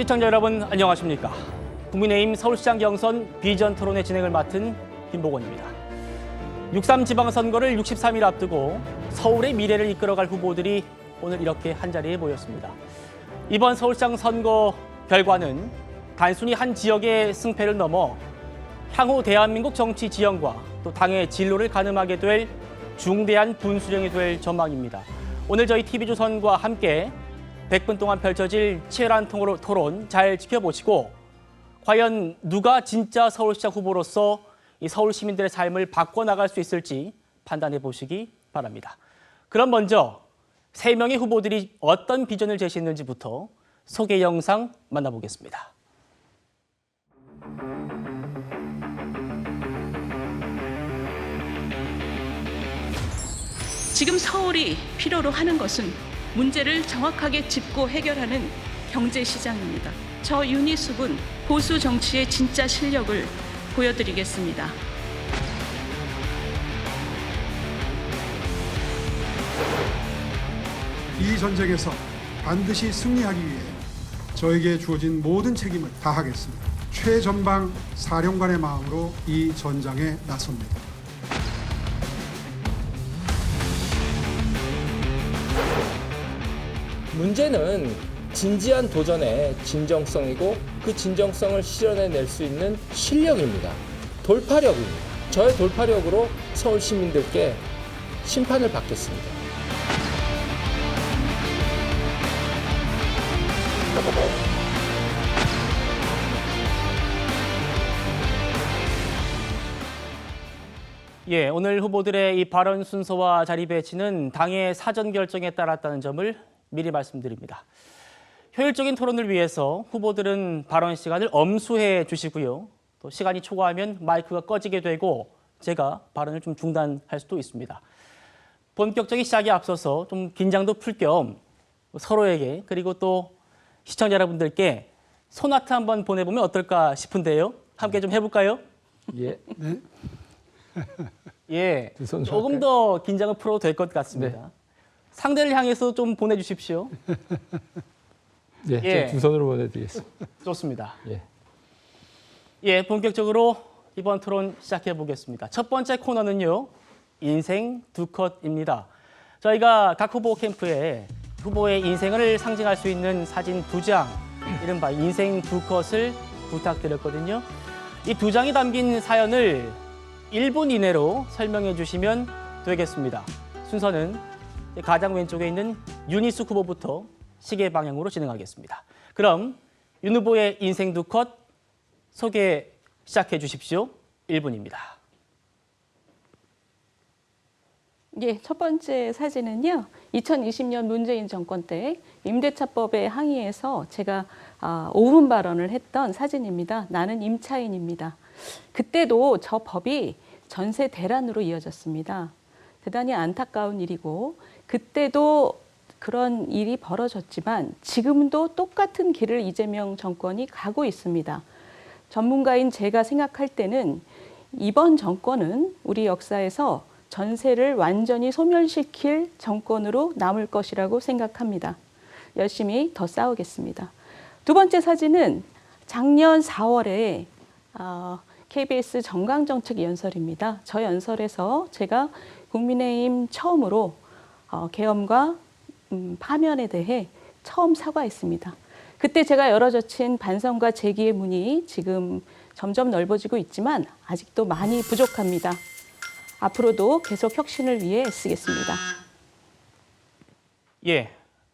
시청자 여러분 안녕하십니까? 국민의힘 서울시장 경선 비전 토론회 진행을 맡은 김보건입니다. 6.3 지방선거를 63일 앞두고 서울의 미래를 이끌어갈 후보들이 오늘 이렇게 한자리에 모였습니다. 이번 서울시장 선거 결과는 단순히 한 지역의 승패를 넘어 향후 대한민국 정치 지형과 또 당의 진로를 가늠하게 될 중대한 분수령이 될 전망입니다. 오늘 저희 TV조선과 함께 100분 동안 펼쳐질 치열한 토론 잘 지켜보시고 과연 누가 진짜 서울시장 후보로서 이 서울 시민들의 삶을 바꿔나갈 수 있을지 판단해 보시기 바랍니다. 그럼 먼저 3명의 후보들이 어떤 비전을 제시했는지부터 소개 영상 만나보겠습니다. 지금 서울이 필요로 하는 것은 문제를 정확하게 짚고 해결하는 경제시장입니다. 저 윤희숙은 보수 정치의 진짜 실력을 보여드리겠습니다. 이 전쟁에서 반드시 승리하기 위해 저에게 주어진 모든 책임을 다하겠습니다. 최전방 사령관의 마음으로 이 전장에 나섭니다. 문제는 진지한 도전의 진정성이고 그 진정성을 실현해낼 수 있는 실력입니다. 돌파력입니다. 저의 돌파력으로 서울 시민들께 심판을 받겠습니다. 예, 오늘 후보들의 이 발언 순서와 자리 배치는 당의 사전 결정에 따랐다는 점을 미리 말씀드립니다. 효율적인 토론을 위해서 후보들은 발언 시간을 엄수해 주시고요. 또 시간이 초과하면 마이크가 꺼지게 되고 제가 발언을 좀 중단할 수도 있습니다. 본격적인 시작에 앞서서 좀 긴장도 풀 겸 서로에게 그리고 또 시청자 여러분들께 소나트 한번 보내보면 어떨까 싶은데요. 함께 좀 해볼까요? 예. 네. 예, 조금 더 긴장을 풀어도 될 것 같습니다. 네. 상대를 향해서 좀 보내주십시오. 네, 예. 두 손으로 보내드리겠습니다. 좋습니다. 예. 예, 본격적으로 이번 토론 시작해 보겠습니다. 첫 번째 코너는요, 인생 두 컷입니다. 저희가 각 후보 캠프에 후보의 인생을 상징할 수 있는 사진 2장, 이른바 인생 두 컷을 부탁드렸거든요. 이 2장이 담긴 사연을 1분 이내로 설명해 주시면 되겠습니다. 순서는 가장 왼쪽에 있는 윤희숙 후보부터 시계 방향으로 진행하겠습니다. 그럼 윤 후보의 인생 두 컷 소개 시작해 주십시오. 1분입니다. 예, 첫 번째 사진은요. 2020년 문재인 정권 때 임대차법에 항의해서 제가 5분 발언을 했던 사진입니다. 나는 임차인입니다. 그때도 저 법이 전세 대란으로 이어졌습니다. 대단히 안타까운 일이고 그때도 그런 일이 벌어졌지만 지금도 똑같은 길을 이재명 정권이 가고 있습니다. 전문가인 제가 생각할 때는 이번 정권은 우리 역사에서 전세를 완전히 소멸시킬 정권으로 남을 것이라고 생각합니다. 열심히 더 싸우겠습니다. 두 번째 사진은 작년 4월에 KBS 정강정책 연설입니다. 저 연설에서 제가 국민의힘 처음으로 계엄과 파면에 대해 처음 사과했습니다. 그때 제가 열어젖힌 반성과 재기의 문이 지금 점점 넓어지고 있지만 아직도 많이 부족합니다. 앞으로도 계속 혁신을 위해 쓰겠습니다. 예,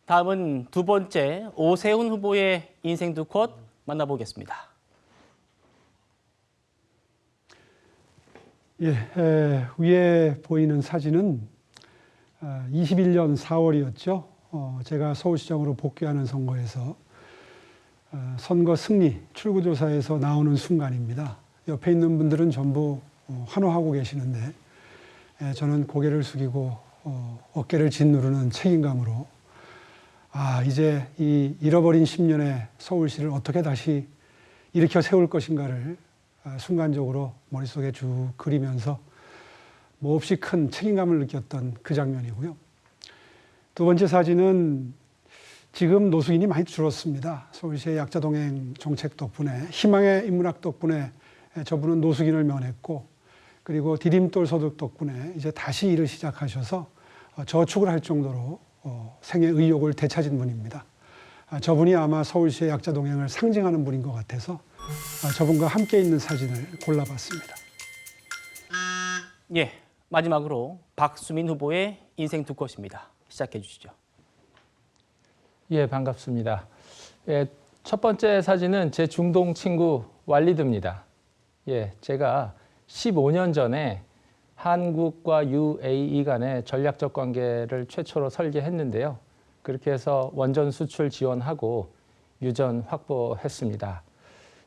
다음은 두 번째 오세훈 후보의 인생 두 컷 만나보겠습니다. 예, 위에 보이는 사진은 21년 4월이었죠. 제가 서울시장으로 복귀하는 선거에서 선거 승리 출구조사에서 나오는 순간입니다. 옆에 있는 분들은 전부 환호하고 계시는데 저는 고개를 숙이고 어깨를 짓누르는 책임감으로 이제 이 잃어버린 10년의 서울시를 어떻게 다시 일으켜 세울 것인가를 순간적으로 머릿속에 쭉 그리면서 몹시 큰 책임감을 느꼈던 그 장면이고요. 두 번째 사진은 지금 노숙인이 많이 줄었습니다. 서울시의 약자 동행 정책 덕분에, 희망의 인문학 덕분에 저분은 노숙인을 면했고, 그리고 디딤돌 소득 덕분에 이제 다시 일을 시작하셔서 저축을 할 정도로 생애 의욕을 되찾은 분입니다. 저분이 아마 서울시의 약자 동행을 상징하는 분인 것 같아서 저분과 함께 있는 사진을 골라봤습니다. 예, 마지막으로 박수민 후보의 인생 두 컷입니다. 시작해 주시죠. 예, 반갑습니다. 예, 첫 번째 사진은 제 중동 친구 왈리드입니다. 예, 제가 15년 전에 한국과 UAE 간의 전략적 관계를 최초로 설계했는데요. 그렇게 해서 원전 수출 지원하고 유전 확보했습니다.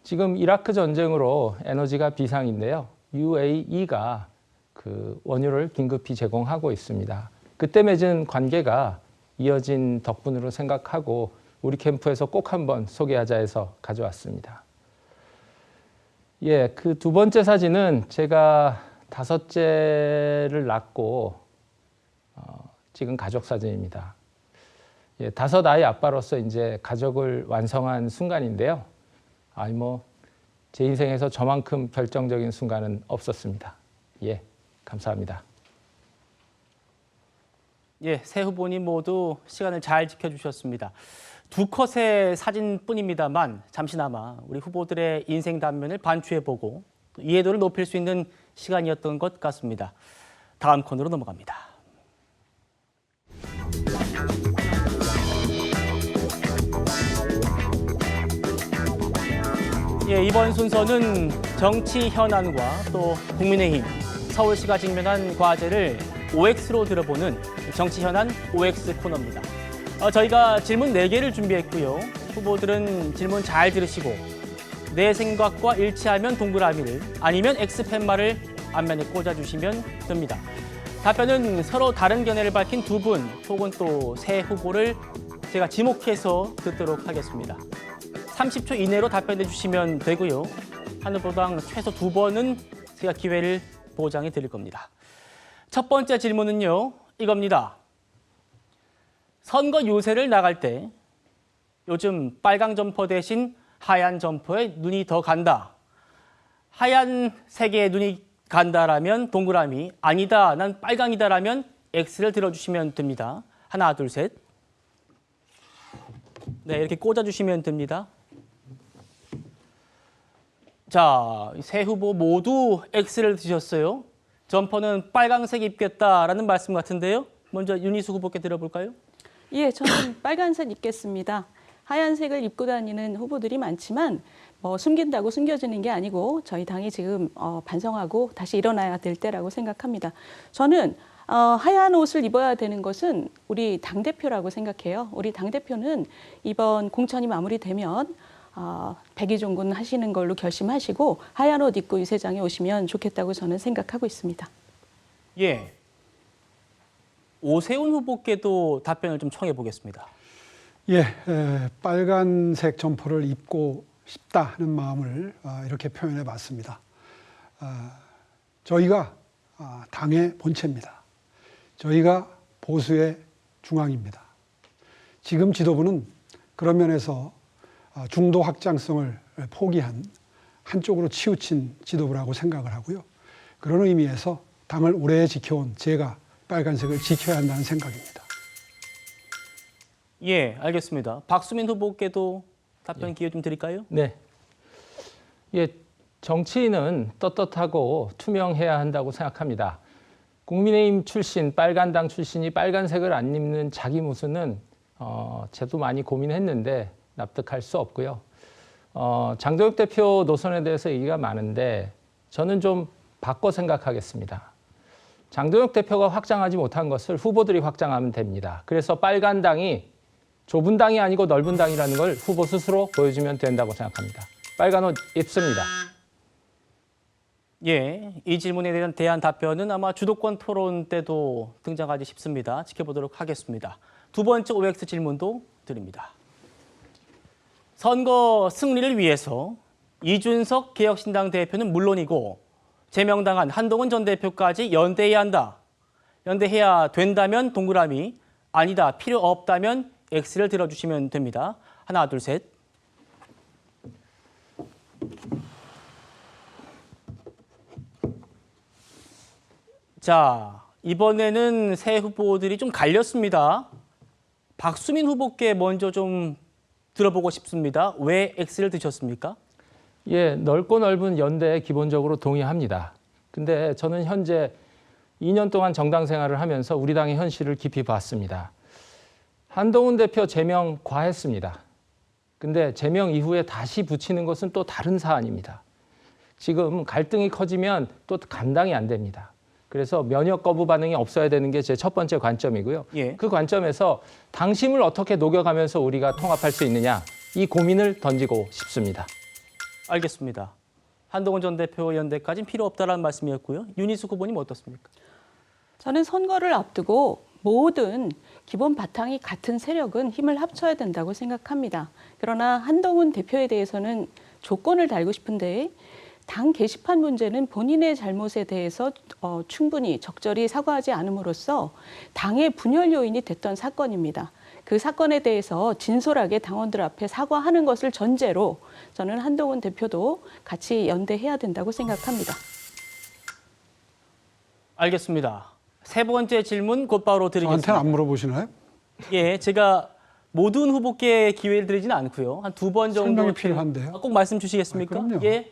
지금 이라크 전쟁으로 에너지가 비상인데요. UAE가 그 원유를 긴급히 제공하고 있습니다. 그때 맺은 관계가 이어진 덕분으로 생각하고 우리 캠프에서 꼭 한번 소개하자 해서 가져왔습니다. 예, 그 두 번째 사진은 제가 다섯째를 낳고 찍은 가족 사진입니다. 예, 다섯 아이 아빠로서 이제 가족을 완성한 순간인데요. 제 인생에서 저만큼 결정적인 순간은 없었습니다. 예, 감사합니다. 예, 세 후보님 모두 시간을 잘 지켜주셨습니다. 두 컷의 사진뿐입니다만 잠시나마 우리 후보들의 인생 단면을 반추해보고 이해도를 높일 수 있는 시간이었던 것 같습니다. 다음 코너로 넘어갑니다. 예, 이번 순서는 정치 현안과 또 국민의힘, 서울시가 직면한 과제를 OX로 들어보는 정치 현안 OX 코너입니다. 저희가 질문 4개를 준비했고요. 후보들은 질문 잘 들으시고 내 생각과 일치하면 동그라미를, 아니면 X팻말을 앞면에 꽂아주시면 됩니다. 답변은 서로 다른 견해를 밝힌 두 분 혹은 또 세 후보를 제가 지목해서 듣도록 하겠습니다. 30초 이내로 답변해 주시면 되고요. 한 후보당 최소 2번은 제가 기회를 보장해 드릴 겁니다. 첫 번째 질문은요, 이겁니다. 선거 유세를 나갈 때 요즘 빨강 점퍼 대신 하얀 점퍼에 눈이 더 간다. 하얀색에 눈이 간다라면 동그라미, 아니다, 난 빨강이다라면 X를 들어주시면 됩니다. 하나, 둘, 셋. 네, 이렇게 꽂아주시면 됩니다. 자, 세 후보 모두 X를 드셨어요. 점퍼는 빨강색 입겠다라는 말씀 같은데요. 먼저 윤희숙 후보께 들어볼까요? 예, 저는 빨간색 입겠습니다. 하얀색을 입고 다니는 후보들이 많지만 숨긴다고 숨겨지는 게 아니고 저희 당이 지금 반성하고 다시 일어나야 될 때라고 생각합니다. 저는 하얀 옷을 입어야 되는 것은 우리 당대표라고 생각해요. 우리 당대표는 이번 공천이 마무리되면 백의종군 하시는 걸로 결심하시고 하얀 옷 입고 유세장에 오시면 좋겠다고 저는 생각하고 있습니다. 예. 오세훈 후보께도 답변을 좀 청해 보겠습니다. 예, 빨간색 점퍼를 입고 싶다 하는 마음을 이렇게 표현해 봤습니다. 저희가 당의 본체입니다. 저희가 보수의 중앙입니다. 지금 지도부는 그런 면에서 중도 확장성을 포기한 한쪽으로 치우친 지도부라고 생각을 하고요. 그런 의미에서 당을 오래 지켜온 제가 빨간색을 지켜야 한다는 생각입니다. 예, 알겠습니다. 박수민 후보께도 답변 기회 좀 드릴까요? 네. 예, 정치인은 떳떳하고 투명해야 한다고 생각합니다. 국민의힘 출신, 빨간당 출신이 빨간색을 안 입는 자기 모습은 저도 많이 고민했는데 납득할 수 없고요. 장도혁 대표 노선에 대해서 얘기가 많은데 저는 좀 바꿔 생각하겠습니다. 장도혁 대표가 확장하지 못한 것을 후보들이 확장하면 됩니다. 그래서 빨간 당이 좁은 당이 아니고 넓은 당이라는 걸 후보 스스로 보여주면 된다고 생각합니다. 빨간 옷 입습니다. 예, 이 질문에 대한 답변은 아마 주도권 토론 때도 등장하지 싶습니다. 지켜보도록 하겠습니다. 두 번째 OX 질문도 드립니다. 선거 승리를 위해서 이준석 개혁신당 대표는 물론이고 제명당한 한동훈 전 대표까지 연대해야 한다. 연대해야 된다면 동그라미, 아니다, 필요 없다면 X를 들어주시면 됩니다. 하나, 둘, 셋. 자, 이번에는 새 후보들이 좀 갈렸습니다. 박수민 후보께 먼저 좀 들어보고 싶습니다. 왜 X를 드셨습니까? 예, 넓고 넓은 연대에 기본적으로 동의합니다. 근데 저는 현재 2년 동안 정당 생활을 하면서 우리 당의 현실을 깊이 봤습니다. 한동훈 대표 제명 과했습니다. 근데 제명 이후에 다시 붙이는 것은 또 다른 사안입니다. 지금 갈등이 커지면 또 감당이 안 됩니다. 그래서 면역 거부 반응이 없어야 되는 게 제 첫 번째 관점이고요. 예. 그 관점에서 당심을 어떻게 녹여가면서 우리가 통합할 수 있느냐, 이 고민을 던지고 싶습니다. 알겠습니다. 한동훈 전 대표 연대까지는 필요 없다라는 말씀이었고요. 윤희숙 후보님 어떻습니까? 저는 선거를 앞두고 모든 기본 바탕이 같은 세력은 힘을 합쳐야 된다고 생각합니다. 그러나 한동훈 대표에 대해서는 조건을 달고 싶은데 당 게시판 문제는 본인의 잘못에 대해서 충분히 적절히 사과하지 않음으로써 당의 분열 요인이 됐던 사건입니다. 그 사건에 대해서 진솔하게 당원들 앞에 사과하는 것을 전제로 저는 한동훈 대표도 같이 연대해야 된다고 생각합니다. 알겠습니다. 세 번째 질문 곧바로 드리겠습니다. 저한테는 안 물어보시나요? 예, 제가 모든 후보께 기회를 드리지는 않고요. 한 두 번 정도 설명이 필요한데요. 꼭 말씀 주시겠습니까? 아, 그럼요. 예.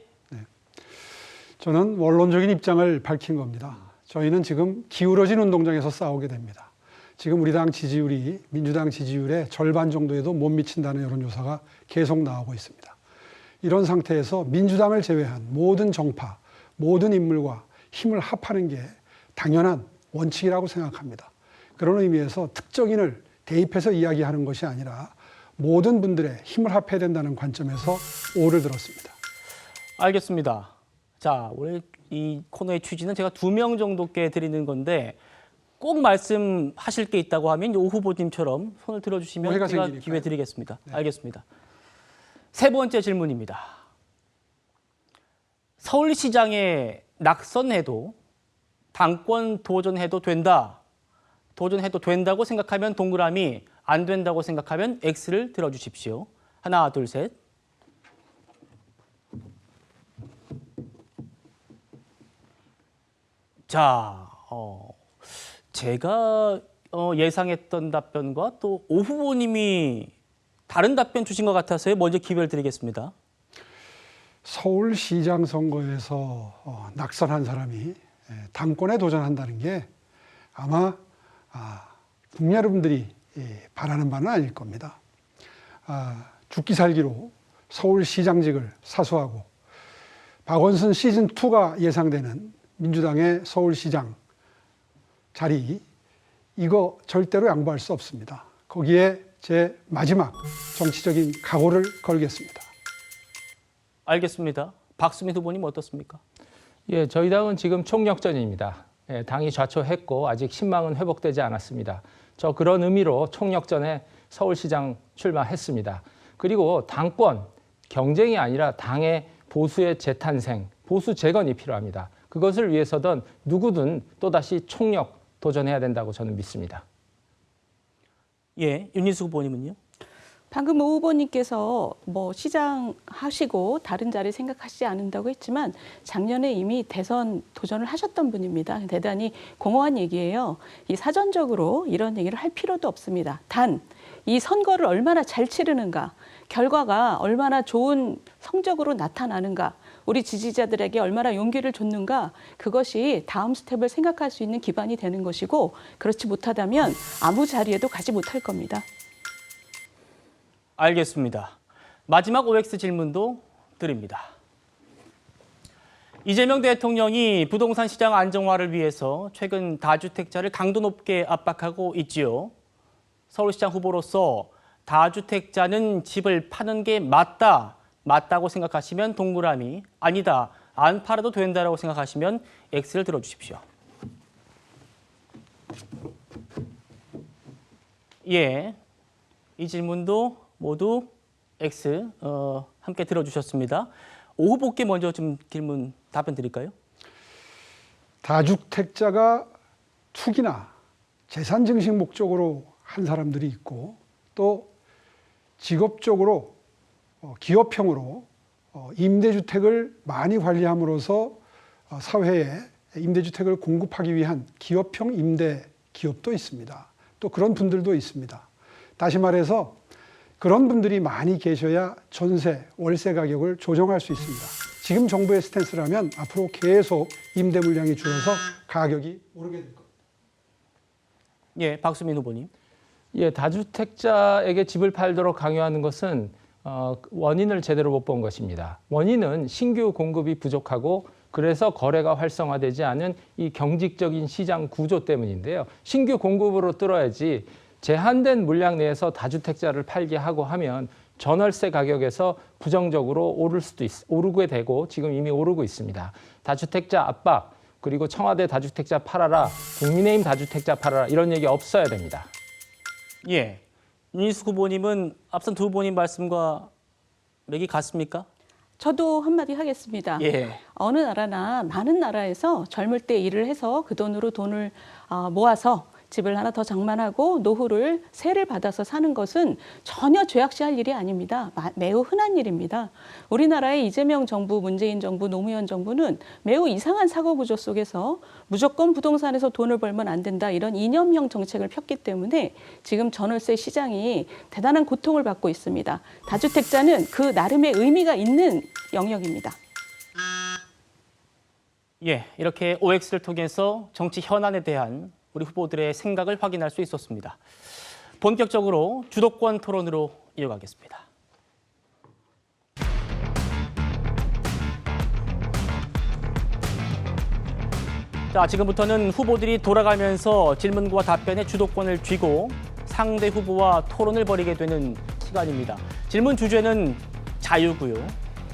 저는 원론적인 입장을 밝힌 겁니다. 저희는 지금 기울어진 운동장에서 싸우게 됩니다. 지금 우리 당 지지율이 민주당 지지율의 절반 정도에도 못 미친다는 여론조사가 계속 나오고 있습니다. 이런 상태에서 민주당을 제외한 모든 정파, 모든 인물과 힘을 합하는 게 당연한 원칙이라고 생각합니다. 그런 의미에서 특정인을 대입해서 이야기하는 것이 아니라 모든 분들의 힘을 합해야 된다는 관점에서 오를 들었습니다. 알겠습니다. 자, 오늘 이 코너의 취지는 제가 2명 정도께 드리는 건데 꼭 말씀하실 게 있다고 하면 오 후보님처럼 손을 들어주시면 오해가 제가 생기니까요. 기회 드리겠습니다. 네. 알겠습니다. 세 번째 질문입니다. 서울시장에 낙선해도 당권 도전해도 된다. 도전해도 된다고 생각하면 동그라미, 안 된다고 생각하면 X를 들어주십시오. 하나, 둘, 셋. 자, 제가 예상했던 답변과 또 오 후보님이 다른 답변 주신 것 같아서요. 먼저 기회를 드리겠습니다. 서울시장 선거에서 낙선한 사람이 당권에 도전한다는 게 아마 국민 여러분들이 바라는 바는 아닐 겁니다. 죽기 살기로 서울시장직을 사수하고 박원순 시즌2가 예상되는 민주당의 서울시장 자리, 이거 절대로 양보할 수 없습니다. 거기에 제 마지막 정치적인 각오를 걸겠습니다. 알겠습니다. 박수민 후보님 어떻습니까? 예, 저희 당은 지금 총력전입니다. 예, 당이 좌초했고 아직 신망은 회복되지 않았습니다. 저 그런 의미로 총력전에 서울시장 출마했습니다. 그리고 당권 경쟁이 아니라 당의 보수의 재탄생, 보수 재건이 필요합니다. 그것을 위해서든 누구든 또다시 총력 도전해야 된다고 저는 믿습니다. 예, 윤희숙 후보님은요? 방금 오 후보님께서 시장 하시고 다른 자리 생각하시지 않는다고 했지만 작년에 이미 대선 도전을 하셨던 분입니다. 대단히 공허한 얘기예요. 이 사전적으로 이런 얘기를 할 필요도 없습니다. 단 이 선거를 얼마나 잘 치르는가, 결과가 얼마나 좋은 성적으로 나타나는가, 우리 지지자들에게 얼마나 용기를 줬는가, 그것이 다음 스텝을 생각할 수 있는 기반이 되는 것이고, 그렇지 못하다면 아무 자리에도 가지 못할 겁니다. 알겠습니다. 마지막 OX 질문도 드립니다. 이재명 대통령이 부동산 시장 안정화를 위해서 최근 다주택자를 강도 높게 압박하고 있지요. 서울시장 후보로서 다주택자는 집을 파는 게 맞다고 생각하시면 동그라미, 아니다, 안 팔아도 된다고 생각하시면 X를 들어주십시오. 예, 이 질문도 모두 X 함께 들어주셨습니다. 오 후보께 먼저 좀 답변 드릴까요? 다주택자가 투기나 재산 증식 목적으로 한 사람들이 있고 또 직업적으로 기업형으로 임대주택을 많이 관리함으로써 사회에 임대주택을 공급하기 위한 기업형 임대 기업도 있습니다. 또 그런 분들도 있습니다. 다시 말해서 그런 분들이 많이 계셔야 전세, 월세 가격을 조정할 수 있습니다. 지금 정부의 스탠스라면 앞으로 계속 임대 물량이 줄어서 가격이 오르게 될 겁니다. 예, 박수민 후보님. 예, 다주택자에게 집을 팔도록 강요하는 것은 원인을 제대로 못 본 것입니다. 원인은 신규 공급이 부족하고 그래서 거래가 활성화되지 않은 이 경직적인 시장 구조 때문인데요. 신규 공급으로 뚫어야지 제한된 물량 내에서 다주택자를 팔게 하고 하면 전월세 가격에서 부정적으로 오르게 되고 지금 이미 오르고 있습니다. 다주택자 압박, 그리고 청와대 다주택자 팔아라, 국민의힘 다주택자 팔아라 이런 얘기 없어야 됩니다. 예, 윤희숙 후보님은 앞선 두 후보님 말씀과 맥이 같습니까? 저도 한마디 하겠습니다. 예. 어느 나라나 많은 나라에서 젊을 때 일을 해서 그 돈으로 돈을 모아서 집을 하나 더 장만하고 노후를 세를 받아서 사는 것은 전혀 죄악시할 일이 아닙니다. 매우 흔한 일입니다. 우리나라의 이재명 정부, 문재인 정부, 노무현 정부는 매우 이상한 사고 구조 속에서 무조건 부동산에서 돈을 벌면 안 된다 이런 이념형 정책을 폈기 때문에 지금 전월세 시장이 대단한 고통을 받고 있습니다. 다주택자는 그 나름의 의미가 있는 영역입니다. 예, 이렇게 OX를 통해서 정치 현안에 대한 우리 후보들의 생각을 확인할 수 있었습니다. 본격적으로 주도권 토론으로 이어가겠습니다. 자, 지금부터는 후보들이 돌아가면서 질문과 답변의 주도권을 쥐고 상대 후보와 토론을 벌이게 되는 시간입니다. 질문 주제는 자유고요.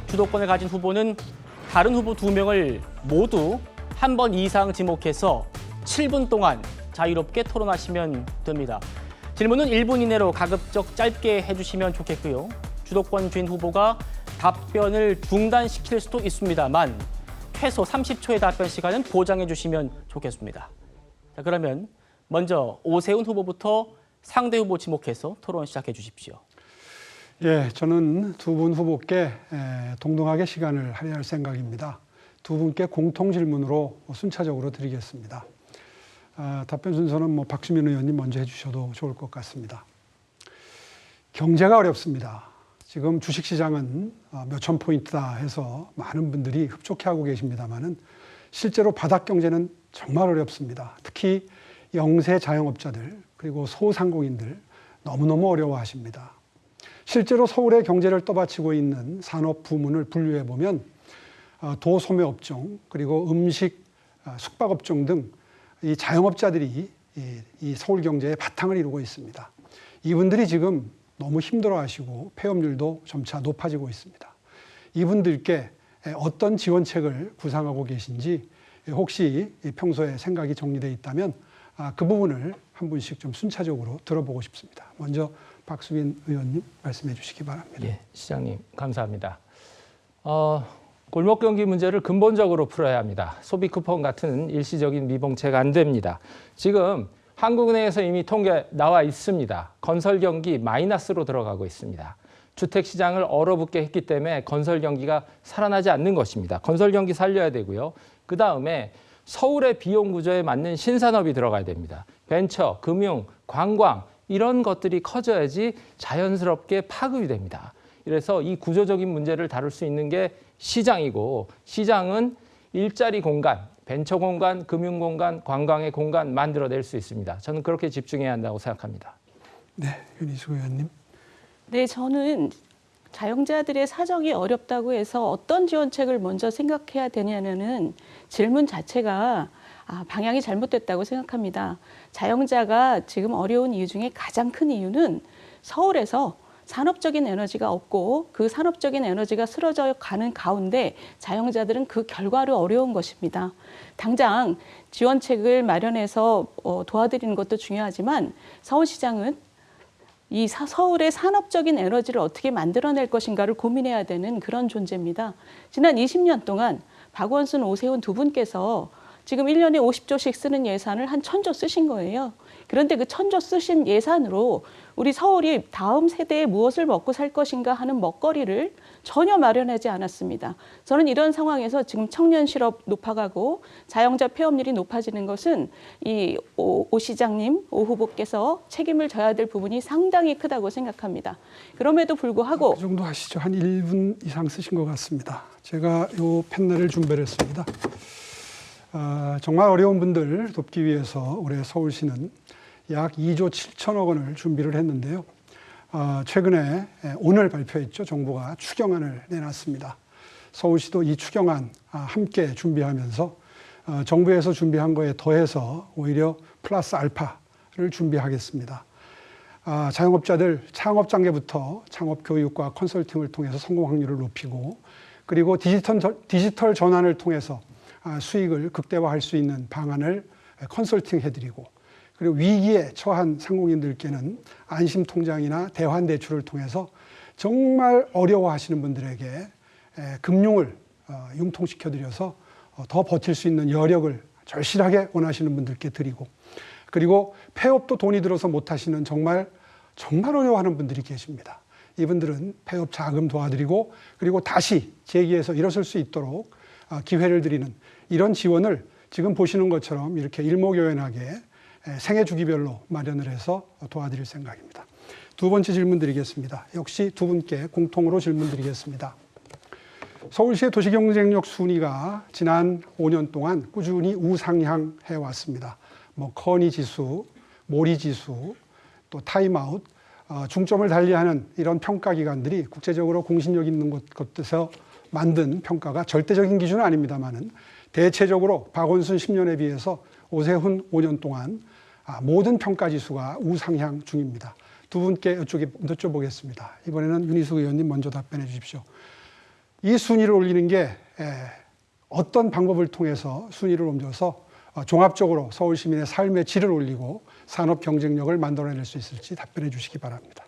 주도권을 가진 후보는 다른 후보 2명을 모두 한 번 이상 지목해서 7분 동안 자유롭게 토론하시면 됩니다. 질문은 1분 이내로 가급적 짧게 해주시면 좋겠고요. 주도권 쥔 후보가 답변을 중단시킬 수도 있습니다만 최소 30초의 답변 시간은 보장해 주시면 좋겠습니다. 자, 그러면 먼저 오세훈 후보부터 상대 후보 지목해서 토론 시작해 주십시오. 예, 저는 두 분 후보께 동등하게 시간을 할애할 생각입니다. 두 분께 공통 질문으로 순차적으로 드리겠습니다. 답변 순서는 박수민 의원님 먼저 해주셔도 좋을 것 같습니다. 경제가 어렵습니다. 지금 주식시장은 몇천 포인트다 해서 많은 분들이 흡족해하고 계십니다만은 실제로 바닥 경제는 정말 어렵습니다. 특히 영세 자영업자들 그리고 소상공인들 너무너무 어려워하십니다. 실제로 서울의 경제를 떠받치고 있는 산업 부문을 분류해 보면 도소매업종 그리고 음식, 숙박업종 등 이 자영업자들이 이 서울 경제의 바탕을 이루고 있습니다. 이분들이 지금 너무 힘들어하시고 폐업률도 점차 높아지고 있습니다. 이분들께 어떤 지원책을 구상하고 계신지 혹시 평소에 생각이 정리되어 있다면 그 부분을 한 분씩 좀 순차적으로 들어보고 싶습니다. 먼저 박수민 의원님 말씀해 주시기 바랍니다. 예, 시장님 감사합니다. 골목 경기 문제를 근본적으로 풀어야 합니다. 소비 쿠폰 같은 일시적인 미봉책 안 됩니다. 지금 한국은행에서 이미 통계 나와 있습니다. 건설 경기 마이너스로 들어가고 있습니다. 주택 시장을 얼어붙게 했기 때문에 건설 경기가 살아나지 않는 것입니다. 건설 경기 살려야 되고요. 그 다음에 서울의 비용 구조에 맞는 신산업이 들어가야 됩니다. 벤처, 금융, 관광 이런 것들이 커져야지 자연스럽게 파급이 됩니다. 그래서 이 구조적인 문제를 다룰 수 있는 게 시장이고 시장은 일자리 공간, 벤처 공간, 금융 공간, 관광의 공간 만들어낼 수 있습니다. 저는 그렇게 집중해야 한다고 생각합니다. 네, 윤희숙 의원님. 네, 저는 자영자들의 사정이 어렵다고 해서 어떤 지원책을 먼저 생각해야 되냐는 질문 자체가 방향이 잘못됐다고 생각합니다. 자영자가 지금 어려운 이유 중에 가장 큰 이유는 서울에서 산업적인 에너지가 없고 그 산업적인 에너지가 쓰러져 가는 가운데 자영자들은 그 결과로 어려운 것입니다. 당장 지원책을 마련해서 도와드리는 것도 중요하지만 서울시장은 이 서울의 산업적인 에너지를 어떻게 만들어낼 것인가를 고민해야 되는 그런 존재입니다. 지난 20년 동안 박원순, 오세훈 두 분께서 지금 1년에 50조씩 쓰는 예산을 한 1,000조 쓰신 거예요. 그런데 그 천조 쓰신 예산으로 우리 서울이 다음 세대에 무엇을 먹고 살 것인가 하는 먹거리를 전혀 마련하지 않았습니다. 저는 이런 상황에서 지금 청년 실업 높아가고 자영자 폐업률이 높아지는 것은 이 오 시장님, 오 후보께서 책임을 져야 될 부분이 상당히 크다고 생각합니다. 그럼에도 불구하고 그 정도 하시죠. 한 1분 이상 쓰신 것 같습니다. 제가 이 패널을 준비를 했습니다. 정말 어려운 분들 돕기 위해서 올해 서울시는 약 2조 7천억 원을 준비를 했는데요. 최근에 오늘 발표했죠. 정부가 추경안을 내놨습니다. 서울시도 이 추경안 함께 준비하면서 정부에서 준비한 거에 더해서 오히려 플러스 알파를 준비하겠습니다. 자영업자들 창업 단계부터 창업 교육과 컨설팅을 통해서 성공 확률을 높이고 그리고 디지털 전환을 통해서 수익을 극대화할 수 있는 방안을 컨설팅 해드리고 그리고 위기에 처한 상공인들께는 안심통장이나 대환대출을 통해서 정말 어려워하시는 분들에게 금융을 융통시켜드려서 더 버틸 수 있는 여력을 절실하게 원하시는 분들께 드리고 그리고 폐업도 돈이 들어서 못하시는 정말 어려워하는 분들이 계십니다. 이분들은 폐업 자금 도와드리고 그리고 다시 재기해서 일어설 수 있도록 기회를 드리는 이런 지원을 지금 보시는 것처럼 이렇게 일목요연하게 생애 주기별로 마련을 해서 도와드릴 생각입니다. 두 번째 질문 드리겠습니다. 역시 두 분께 공통으로 질문 드리겠습니다. 서울시의 도시경쟁력 순위가 지난 5년 동안 꾸준히 우상향해 왔습니다. 커니 지수, 모리 지수, 또 타임아웃, 중점을 달리하는 이런 평가 기관들이 국제적으로 공신력 있는 곳에서 만든 평가가 절대적인 기준은 아닙니다만은 대체적으로 박원순 10년에 비해서 오세훈 5년 동안 모든 평가 지수가 우상향 중입니다. 두 분께 여쭤보겠습니다. 이번에는 윤희숙 의원님 먼저 답변해 주십시오. 이 순위를 올리는 게 어떤 방법을 통해서 순위를 옮겨서 종합적으로 서울 시민의 삶의 질을 올리고 산업 경쟁력을 만들어낼 수 있을지 답변해 주시기 바랍니다.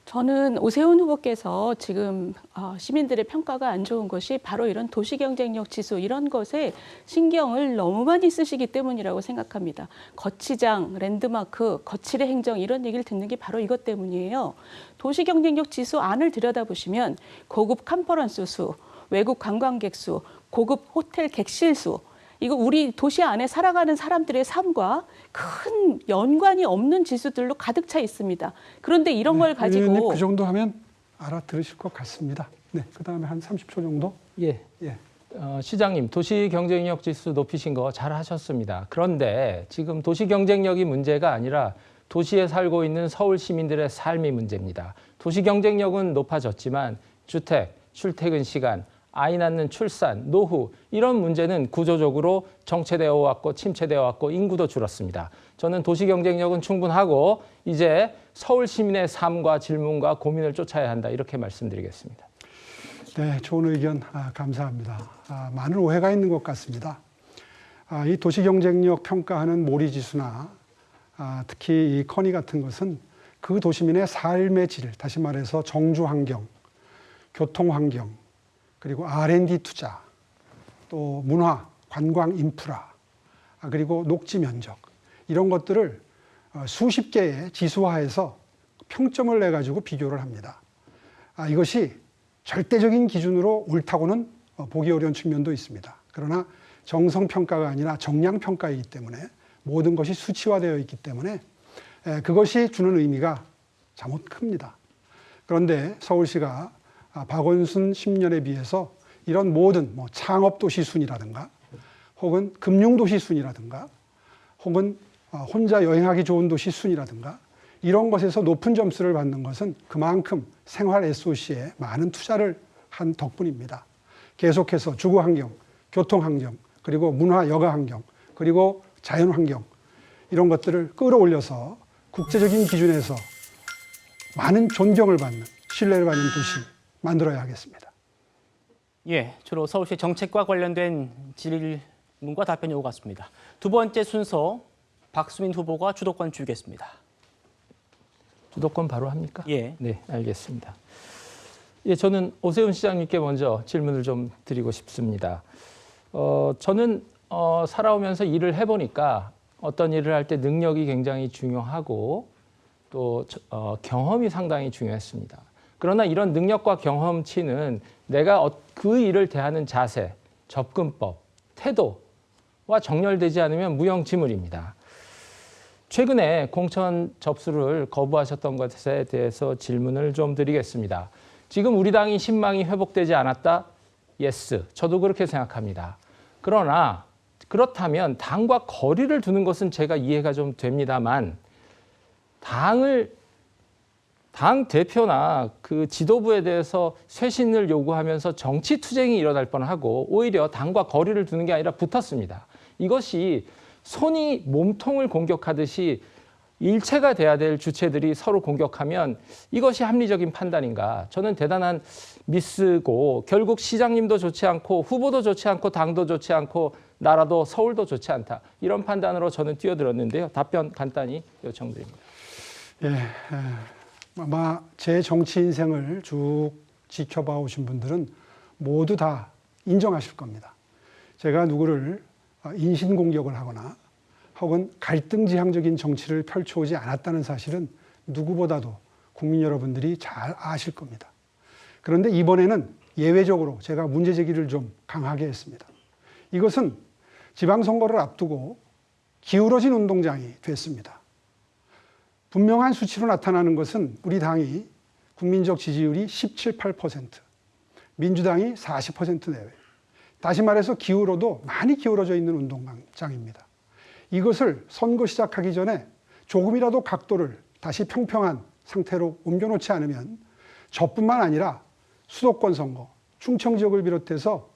저는 오세훈 후보께서 지금 시민들의 평가가 안 좋은 것이 바로 이런 도시경쟁력 지수 이런 것에 신경을 너무 많이 쓰시기 때문이라고 생각합니다. 거치장, 랜드마크, 거칠의 행정 이런 얘기를 듣는 게 바로 이것 때문이에요. 도시경쟁력 지수 안을 들여다보시면 고급 컨퍼런스 수, 외국 관광객 수, 고급 호텔 객실 수 이거 우리 도시 안에 살아가는 사람들의 삶과 큰 연관이 없는 지수들로 가득 차 있습니다. 그런데 이런 걸 가지고 그 정도 하면 알아들으실 것 같습니다. 네, 그 다음에 한 30초 정도. 예. 시장님, 도시 경쟁력 지수 높이신 거 잘하셨습니다. 그런데 지금 도시 경쟁력이 문제가 아니라 도시에 살고 있는 서울 시민들의 삶이 문제입니다. 도시 경쟁력은 높아졌지만 주택, 출퇴근 시간, 아이 낳는 출산, 노후 이런 문제는 구조적으로 정체되어 왔고 침체되어 왔고 인구도 줄었습니다. 저는 도시 경쟁력은 충분하고 이제 서울 시민의 삶과 질문과 고민을 쫓아야 한다 이렇게 말씀드리겠습니다. 네, 좋은 의견 감사합니다. 많은 오해가 있는 것 같습니다. 이 도시 경쟁력 평가하는 모리 지수나 특히 이 커니 같은 것은 그 도시민의 삶의 질, 다시 말해서 정주 환경, 교통 환경, 그리고 R&D 투자, 또 문화, 관광 인프라, 그리고 녹지 면적 이런 것들을 수십 개의 지수화해서 평점을 내가지고 비교를 합니다. 이것이 절대적인 기준으로 옳다고는 보기 어려운 측면도 있습니다. 그러나 정성평가가 아니라 정량평가이기 때문에 모든 것이 수치화되어 있기 때문에 그것이 주는 의미가 잠옷 큽니다. 그런데 서울시가 박원순 10년에 비해서 이런 모든 창업도시 순이라든가 혹은 금융도시 순이라든가 혹은 혼자 여행하기 좋은 도시 순이라든가 이런 것에서 높은 점수를 받는 것은 그만큼 생활 SOC에 많은 투자를 한 덕분입니다. 계속해서 주거환경, 교통환경, 그리고 문화 여가환경, 그리고 자연환경 이런 것들을 끌어올려서 국제적인 기준에서 많은 존경을 받는, 신뢰를 받는 도시 만들어야 하겠습니다. 예, 주로 서울시 정책과 관련된 질문과 답변이 오고 갔습니다. 두 번째 순서 박수민 후보가 주도권 주겠습니다. 주도권 바로 합니까? 예. 네, 알겠습니다. 예, 저는 오세훈 시장님께 먼저 질문을 좀 드리고 싶습니다. 저는 살아오면서 일을 해보니까 어떤 일을 할 때 능력이 굉장히 중요하고 또 경험이 상당히 중요했습니다. 그러나 이런 능력과 경험치는 내가 그 일을 대하는 자세, 접근법, 태도와 정렬되지 않으면 무용지물입니다. 최근에 공천 접수를 거부하셨던 것에 대해서 질문을 좀 드리겠습니다. 지금 우리 당이 신망이 회복되지 않았다? 예스, 저도 그렇게 생각합니다. 그러나 그렇다면 당과 거리를 두는 것은 제가 이해가 좀 됩니다만 당 대표나 그 지도부에 대해서 쇄신을 요구하면서 정치 투쟁이 일어날 뻔하고 오히려 당과 거리를 두는 게 아니라 붙었습니다. 이것이 손이 몸통을 공격하듯이 일체가 돼야 될 주체들이 서로 공격하면 이것이 합리적인 판단인가? 저는 대단한 미스고 결국 시장님도 좋지 않고 후보도 좋지 않고 당도 좋지 않고 나라도 서울도 좋지 않다. 이런 판단으로 저는 뛰어들었는데요. 답변 간단히 요청드립니다. 예, 아마 제 정치 인생을 쭉 지켜봐 오신 분들은 모두 다 인정하실 겁니다. 제가 누구를 인신공격을 하거나 혹은 갈등지향적인 정치를 펼쳐오지 않았다는 사실은 누구보다도 국민 여러분들이 잘 아실 겁니다. 그런데 이번에는 예외적으로 제가 문제 제기를 좀 강하게 했습니다. 이것은 지방선거를 앞두고 기울어진 운동장이 됐습니다. 분명한 수치로 나타나는 것은 우리 당이 국민적 지지율이 17, 8%, 민주당이 40% 내외. 다시 말해서 기울어도 많이 기울어져 있는 운동장입니다. 이것을 선거 시작하기 전에 조금이라도 각도를 다시 평평한 상태로 옮겨놓지 않으면 저뿐만 아니라 수도권 선거, 충청 지역을 비롯해서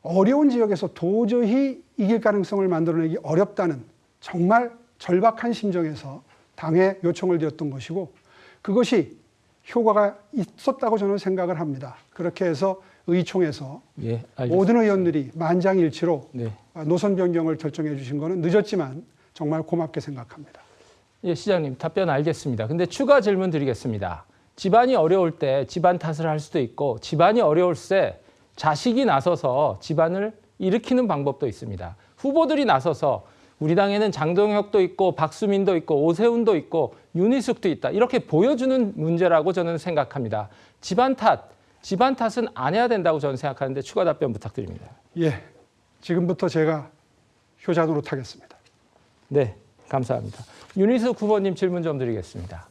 어려운 지역에서 도저히 이길 가능성을 만들어내기 어렵다는 정말 절박한 심정에서 당에 요청을 드렸던 것이고 그것이 효과가 있었다고 저는 생각을 합니다. 그렇게 해서 의총에서 모든 의원들이 만장일치로 노선 변경을 결정해 주신 것은 늦었지만 정말 고맙게 생각합니다. 예, 시장님 답변 알겠습니다. 근데 추가 질문 드리겠습니다. 집안이 어려울 때 집안 탓을 할 수도 있고 집안이 어려울 때 자식이 나서서 집안을 일으키는 방법도 있습니다. 후보들이 나서서 우리 당에는 장동혁도 있고 박수민도 있고 오세훈도 있고 윤희숙도 있다. 이렇게 보여주는 문제라고 저는 생각합니다. 집안 탓은 안 해야 된다고 저는 생각하는데 추가 답변 부탁드립니다. 예, 지금부터 제가 효자 노릇하겠습니다. 네, 감사합니다. 윤희숙 후보님 질문 좀 드리겠습니다.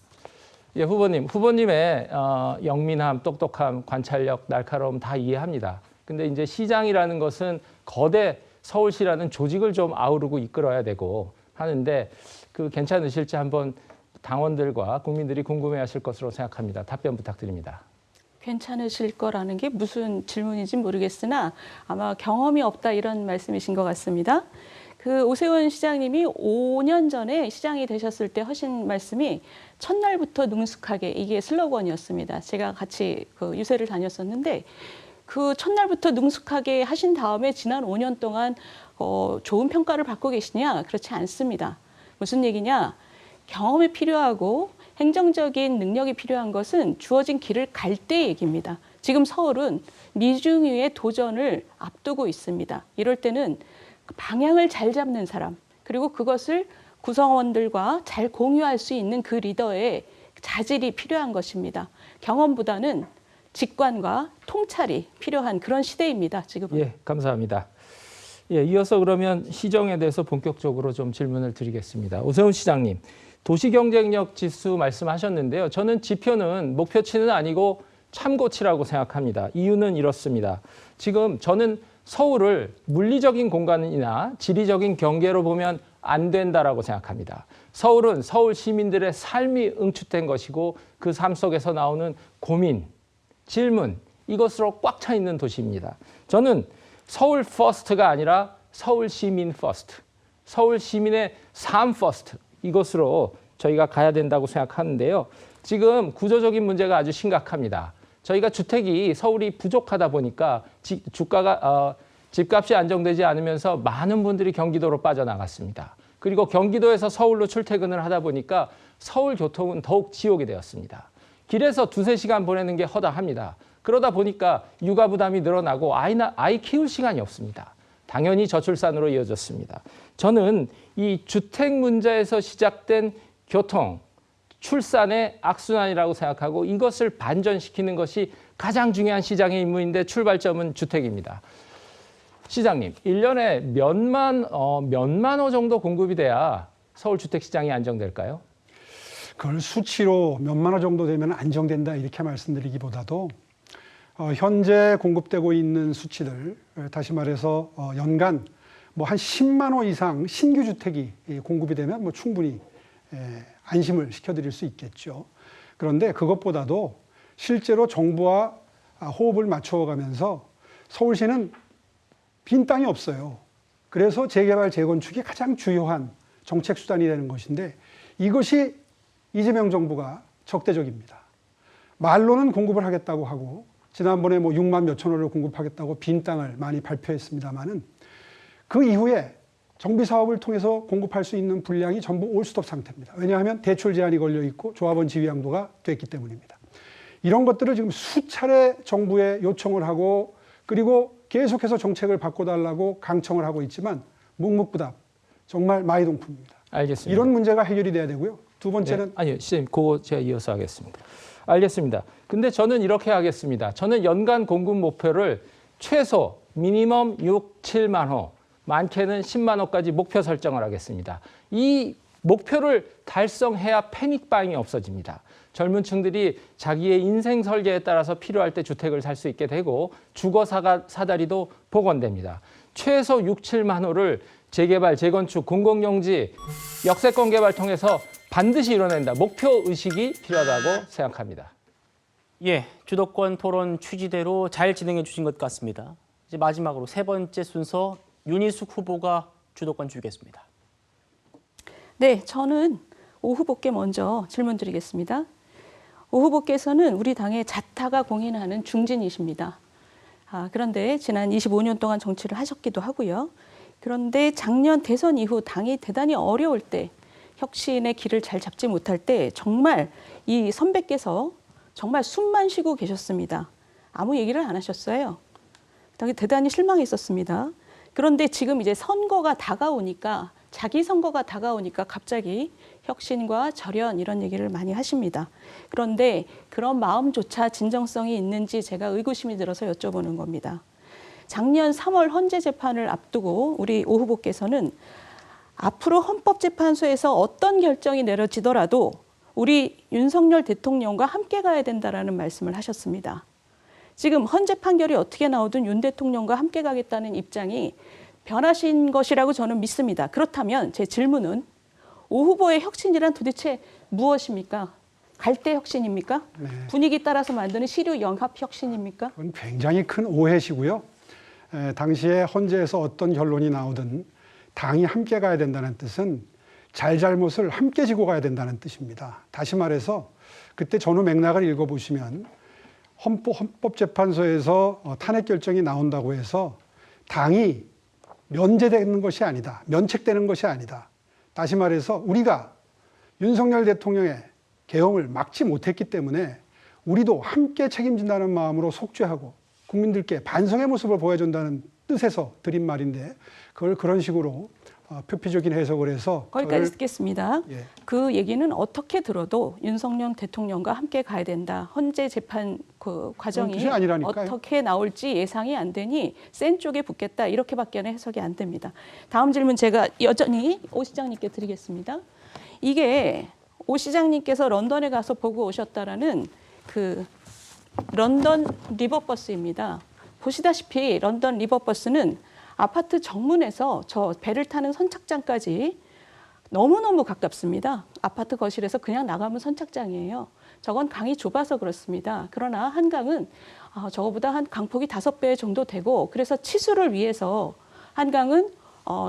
예, 후보님의 영민함, 똑똑함, 관찰력, 날카로움 다 이해합니다. 근데 이제 시장이라는 것은 거대 서울시라는 조직을 좀 아우르고 이끌어야 되고 하는데 그 괜찮으실지 한번 당원들과 국민들이 궁금해하실 것으로 생각합니다. 답변 부탁드립니다. 괜찮으실 거라는 게 무슨 질문인지 모르겠으나 아마 경험이 없다 이런 말씀이신 것 같습니다. 그 오세훈 시장님이 5년 전에 시장이 되셨을 때 하신 말씀이 첫날부터 능숙하게 이게 슬로건이었습니다. 제가 같이 그 유세를 다녔었는데 그 첫날부터 능숙하게 하신 다음에 지난 5년 동안 좋은 평가를 받고 계시냐? 그렇지 않습니다. 무슨 얘기냐? 경험이 필요하고 행정적인 능력이 필요한 것은 주어진 길을 갈 때 얘기입니다. 지금 서울은 미중유의 도전을 앞두고 있습니다. 이럴 때는 방향을 잘 잡는 사람, 그리고 그것을 구성원들과 잘 공유할 수 있는 그 리더의 자질이 필요한 것입니다. 경험보다는 직관과 통찰이 필요한 그런 시대입니다. 지금은. 예, 감사합니다. 예, 이어서 그러면 시정에 대해서 본격적으로 좀 질문을 드리겠습니다. 오세훈 시장님, 도시경쟁력 지수 말씀하셨는데요. 저는 지표는 목표치는 아니고 참고치라고 생각합니다. 이유는 이렇습니다. 지금 저는 서울을 물리적인 공간이나 지리적인 경계로 보면 안 된다라고 생각합니다. 서울은 서울 시민들의 삶이 응축된 것이고 그 삶 속에서 나오는 고민, 질문, 이것으로 꽉 차 있는 도시입니다. 저는 서울 퍼스트가 아니라 서울 시민 퍼스트, 서울 시민의 삶 퍼스트, 이것으로 저희가 가야 된다고 생각하는데요. 지금 구조적인 문제가 아주 심각합니다. 저희가 주택이 서울이 부족하다 보니까 집값이 안정되지 않으면서 많은 분들이 경기도로 빠져나갔습니다. 그리고 경기도에서 서울로 출퇴근을 하다 보니까 서울 교통은 더욱 지옥이 되었습니다. 길에서 2-3시간 보내는 게 허다합니다. 그러다 보니까 육아 부담이 늘어나고 아이 키울 시간이 없습니다. 당연히 저출산으로 이어졌습니다. 저는 이 주택 문제에서 시작된 교통, 출산의 악순환이라고 생각하고 이것을 반전시키는 것이 가장 중요한 시장의 임무인데 출발점은 주택입니다. 시장님, 1년에 몇만 호 정도 공급이 돼야 서울 주택 시장이 안정될까요? 그걸 수치로 몇만 호 정도 되면 안정된다 이렇게 말씀드리기보다도 현재 공급되고 있는 수치들, 다시 말해서 연간 뭐 한 10만 호 이상 신규 주택이 공급이 되면 뭐 충분히 안심을 시켜드릴 수 있겠죠. 그런데 그것보다도 실제로 정부와 호흡을 맞춰가면서 서울시는 빈 땅이 없어요. 그래서 재개발, 재건축이 가장 주요한 정책 수단이 되는 것인데 이것이 이재명 정부가 적대적입니다. 말로는 공급을 하겠다고 하고 지난번에 뭐 6만 몇천 호를 공급하겠다고 빈 땅을 많이 발표했습니다마는 그 이후에 정비 사업을 통해서 공급할 수 있는 분량이 전부 올스톱 상태입니다. 왜냐하면 대출 제한이 걸려 있고 조합원 지위 양도가 됐기 때문입니다. 이런 것들을 지금 수차례 정부에 요청을 하고 그리고 계속해서 정책을 바꿔달라고 강청을 하고 있지만 묵묵부답, 정말 마이동풍입니다. 알겠습니다. 이런 문제가 해결이 돼야 되고요. 두 번째는 아니요, 시장님, 그거 제가 이어서 하겠습니다. 알겠습니다. 근데 저는 이렇게 하겠습니다. 저는 연간 공급 목표를 최소 미니멈 6, 7만 호, 많게는 10만 호까지 목표 설정을 하겠습니다. 이 목표를 달성해야 패닉바잉이 없어집니다. 젊은 층들이 자기의 인생 설계에 따라서 필요할 때 주택을 살 수 있게 되고 주거 사다리도 복원됩니다. 최소 6, 7만 호를 재개발, 재건축, 공공용지, 역세권 개발 통해서 반드시 이뤄낸다. 목표 의식이 필요하다고 생각합니다. 예, 주도권 토론 취지대로 잘 진행해 주신 것 같습니다. 이제 마지막으로 세 번째 순서 윤희숙 후보가 주도권 주겠습니다. 네, 저는 오 후보께 먼저 질문 드리겠습니다. 오 후보께서는 우리 당의 자타가 공인하는 중진이십니다. 그런데 지난 25년 동안 정치를 하셨기도 하고요. 그런데 작년 대선 이후 당이 대단히 어려울 때 혁신의 길을 잘 잡지 못할 때 정말 이 선배께서 정말 숨만 쉬고 계셨습니다. 아무 얘기를 안 하셨어요. 당이 대단히 실망했었습니다. 그런데 지금 이제 선거가 다가오니까 자기 선거가 다가오니까 갑자기 혁신과 절연 이런 얘기를 많이 하십니다. 그런데 그런 마음조차 진정성이 있는지 제가 의구심이 들어서 여쭤보는 겁니다. 작년 3월 헌재 재판을 앞두고 우리 오 후보께서는 앞으로 헌법재판소에서 어떤 결정이 내려지더라도 우리 윤석열 대통령과 함께 가야 된다라는 말씀을 하셨습니다. 지금 헌재 판결이 어떻게 나오든 윤 대통령과 함께 가겠다는 입장이 변하신 것이라고 저는 믿습니다. 그렇다면 제 질문은 오 후보의 혁신이란 도대체 무엇입니까? 갈대 혁신입니까? 네. 분위기 따라서 만드는 시류 영합 혁신입니까? 그건 굉장히 큰 오해시고요. 당시에 헌재에서 어떤 결론이 나오든 당이 함께 가야 된다는 뜻은 잘잘못을 함께 지고 가야 된다는 뜻입니다. 다시 말해서 그때 전후 맥락을 읽어보시면 헌법재판소에서 탄핵 결정이 나온다고 해서 당이 면제되는 것이 아니다. 면책되는 것이 아니다. 다시 말해서 우리가 윤석열 대통령의 계엄을 막지 못했기 때문에 우리도 함께 책임진다는 마음으로 속죄하고 국민들께 반성의 모습을 보여준다는 뜻에서 드린 말인데 그걸 그런 식으로 표피적인 해석을 해서 거기까지 듣겠습니다. 예. 그 얘기는 어떻게 들어도 윤석열 대통령과 함께 가야 된다. 헌재 재판 그 과정이 뜻이 아니라니까요. 어떻게 나올지 예상이 안 되니 센 쪽에 붙겠다. 이렇게밖에는 해석이 안 됩니다. 다음 질문 제가 여전히 오 시장님께 드리겠습니다. 이게 오 시장님께서 런던에 가서 보고 오셨다라는 그 런던 리버버스입니다. 보시다시피 런던 리버버스는 아파트 정문에서 저 배를 타는 선착장까지 너무너무 가깝습니다. 아파트 거실에서 그냥 나가면 선착장이에요. 저건 강이 좁아서 그렇습니다. 그러나 한강은 저거보다 한 강폭이 5배 정도 되고 그래서 치수를 위해서 한강은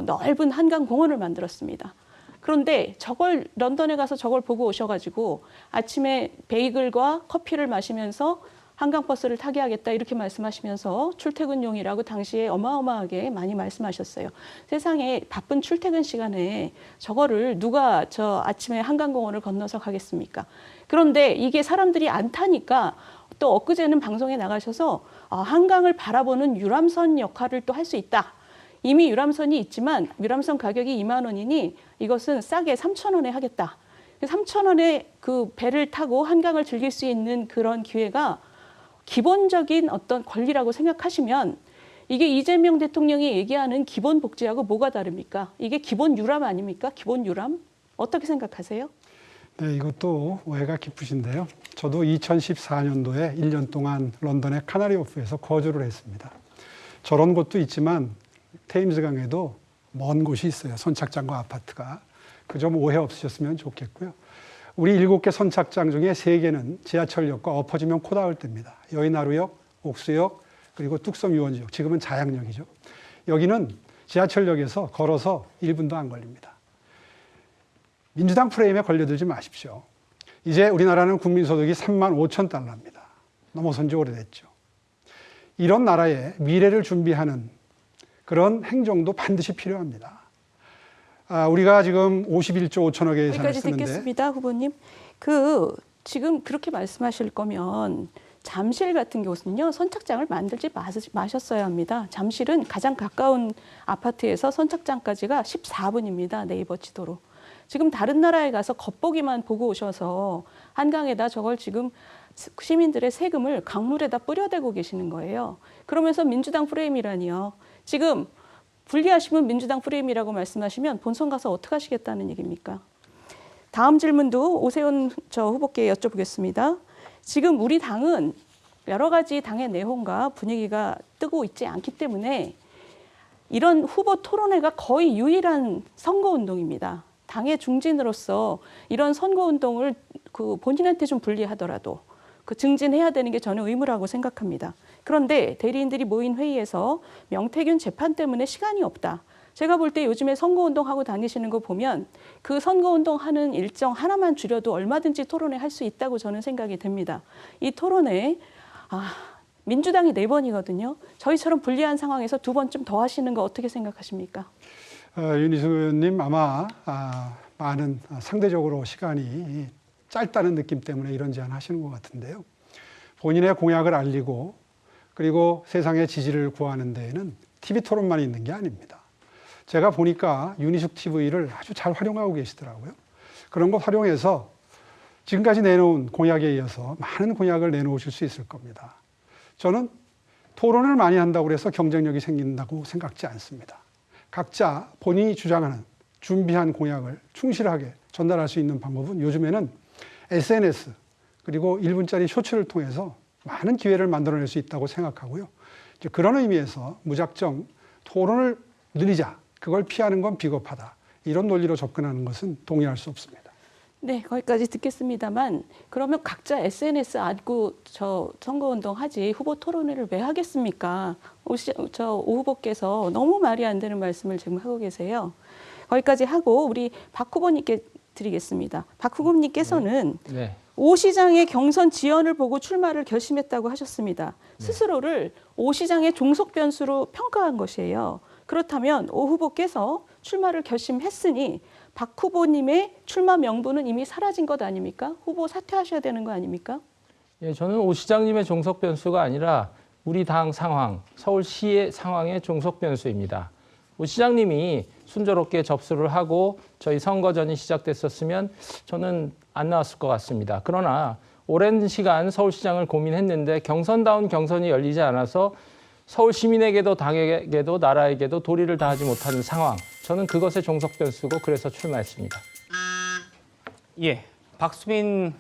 넓은 한강 공원을 만들었습니다. 그런데 저걸 런던에 가서 저걸 보고 오셔가지고 아침에 베이글과 커피를 마시면서 한강버스를 타게 하겠다 이렇게 말씀하시면서 출퇴근용이라고 당시에 어마어마하게 많이 말씀하셨어요. 세상에 바쁜 출퇴근 시간에 저거를 누가 저 아침에 한강공원을 건너서 가겠습니까? 그런데 이게 사람들이 안 타니까 또 엊그제는 방송에 나가셔서 한강을 바라보는 유람선 역할을 또 할 수 있다. 이미 유람선이 있지만 유람선 가격이 2만 원이니 이것은 싸게 3,000원에 하겠다. 3,000원에 그 배를 타고 한강을 즐길 수 있는 그런 기회가 기본적인 어떤 권리라고 생각하시면 이게 이재명 대통령이 얘기하는 기본 복지하고 뭐가 다릅니까? 이게 기본 유람 아닙니까? 기본 유람? 어떻게 생각하세요? 네, 이것도 오해가 깊으신데요. 저도 2014년도에 1년 동안 런던의 카나리호프에서 거주를 했습니다. 저런 곳도 있지만 테임스강에도 먼 곳이 있어요. 선착장과 아파트가. 그 점 오해 없으셨으면 좋겠고요. 우리 7개 선착장 중에 3개는 지하철역과 엎어지면 코 닿을 때입니다. 여의나루역, 옥수역, 그리고 뚝섬 유원지역, 지금은 자양역이죠. 여기는 지하철역에서 걸어서 1분도 안 걸립니다. 민주당 프레임에 걸려들지 마십시오. 이제 우리나라는 국민소득이 3만 5천 달러입니다. 넘어선 지 오래됐죠. 이런 나라의 미래를 준비하는 그런 행정도 반드시 필요합니다. 우리가 지금 51조 5천억의 예산을 여기까지 쓰는데. 듣겠습니다, 후보님. 지금 그렇게 말씀하실 거면 잠실 같은 곳은요, 선착장을 만들지 마셨어야 합니다. 잠실은 가장 가까운 아파트에서 선착장까지가 14분입니다. 네이버 지도로. 지금 다른 나라에 가서 겉보기만 보고 오셔서 한강에다 저걸 지금 시민들의 세금을 강물에다 뿌려대고 계시는 거예요. 그러면서 민주당 프레임이라니요. 지금 분리하시면 민주당 프레임이라고 말씀하시면 본선 가서 어떻게 하시겠다는 얘기입니까? 다음 질문도 오세훈 후보께 여쭤보겠습니다. 지금 우리 당은 여러 가지 당의 내용과 분위기가 뜨고 있지 않기 때문에 이런 후보 토론회가 거의 유일한 선거운동입니다. 당의 중진으로서 이런 선거운동을 본인한테 좀 불리하더라도 증진해야 되는 게 저는 의무라고 생각합니다. 그런데 대리인들이 모인 회의에서 명태균 재판 때문에 시간이 없다. 제가 볼 때 요즘에 선거운동하고 다니시는 거 보면 그 선거운동하는 일정 하나만 줄여도 얼마든지 토론회 할 수 있다고 저는 생각이 됩니다. 이 토론회 민주당이 4번이거든요. 저희처럼 불리한 상황에서 2번쯤 더 하시는 거 어떻게 생각하십니까? 윤희숙 의원님 아마 많은 상대적으로 시간이 짧다는 느낌 때문에 이런 제안 하시는 것 같은데요. 본인의 공약을 알리고 그리고 세상의 지지를 구하는 데에는 TV 토론만 있는 게 아닙니다. 제가 보니까 윤희숙 TV를 아주 잘 활용하고 계시더라고요. 그런 거 활용해서 지금까지 내놓은 공약에 이어서 많은 공약을 내놓으실 수 있을 겁니다. 저는 토론을 많이 한다고 해서 경쟁력이 생긴다고 생각지 않습니다. 각자 본인이 주장하는 준비한 공약을 충실하게 전달할 수 있는 방법은 요즘에는 SNS 그리고 1분짜리 쇼츠를 통해서 많은 기회를 만들어낼 수 있다고 생각하고요. 이제 그런 의미에서 무작정 토론을 늘리자, 그걸 피하는 건 비겁하다. 이런 논리로 접근하는 것은 동의할 수 없습니다. 네, 거기까지 듣겠습니다만 그러면 각자 SNS 안고 선거운동 하지 후보 토론회를 왜 하겠습니까? 오 후보께서 너무 말이 안 되는 말씀을 지금 하고 계세요. 거기까지 하고 우리 박 후보님께 드리겠습니다. 박 후보님께서는 네. 오 시장의 경선 지연을 보고 출마를 결심했다고 하셨습니다. 스스로를 오 시장의 종속 변수로 평가한 것이에요. 그렇다면 오 후보께서 출마를 결심했으니 박 후보님의 출마 명분은 이미 사라진 것 아닙니까? 후보 사퇴하셔야 되는 거 아닙니까? 예, 저는 오 시장님의 종속 변수가 아니라 우리 당 상황, 서울시의 상황의 종속 변수입니다. 오 시장님이 순조롭게 접수를 하고 저희 선거전이 시작됐었으면 저는 안 나왔을 것 같습니다. 그러나 오랜 시간 서울시장을 고민했는데 경선다운 경선이 열리지 않아서 서울 시민에게도 당에게도 나라에게도 도리를 다하지 못하는 상황. 저는 그것의 종속 변수고 그래서 출마했습니다. 예, 박수민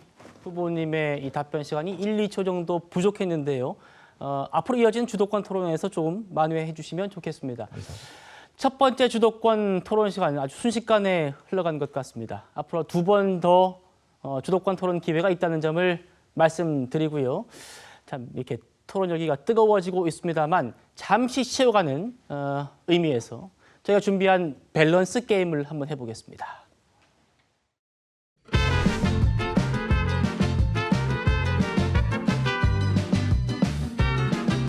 후보님의 이 답변 시간이 1, 2초 정도 부족했는데요. 앞으로 이어진 주도권 토론에서 좀 만회해 주시면 좋겠습니다. 감사합니다. 첫 번째 주도권 토론 시간 아주 순식간에 흘러간 것 같습니다. 앞으로 2번 더 주도권 토론 기회가 있다는 점을 말씀드리고요. 참 이렇게 토론 열기가 뜨거워지고 있습니다만 잠시 쉬어가는 의미에서 저희가 준비한 밸런스 게임을 한번 해보겠습니다.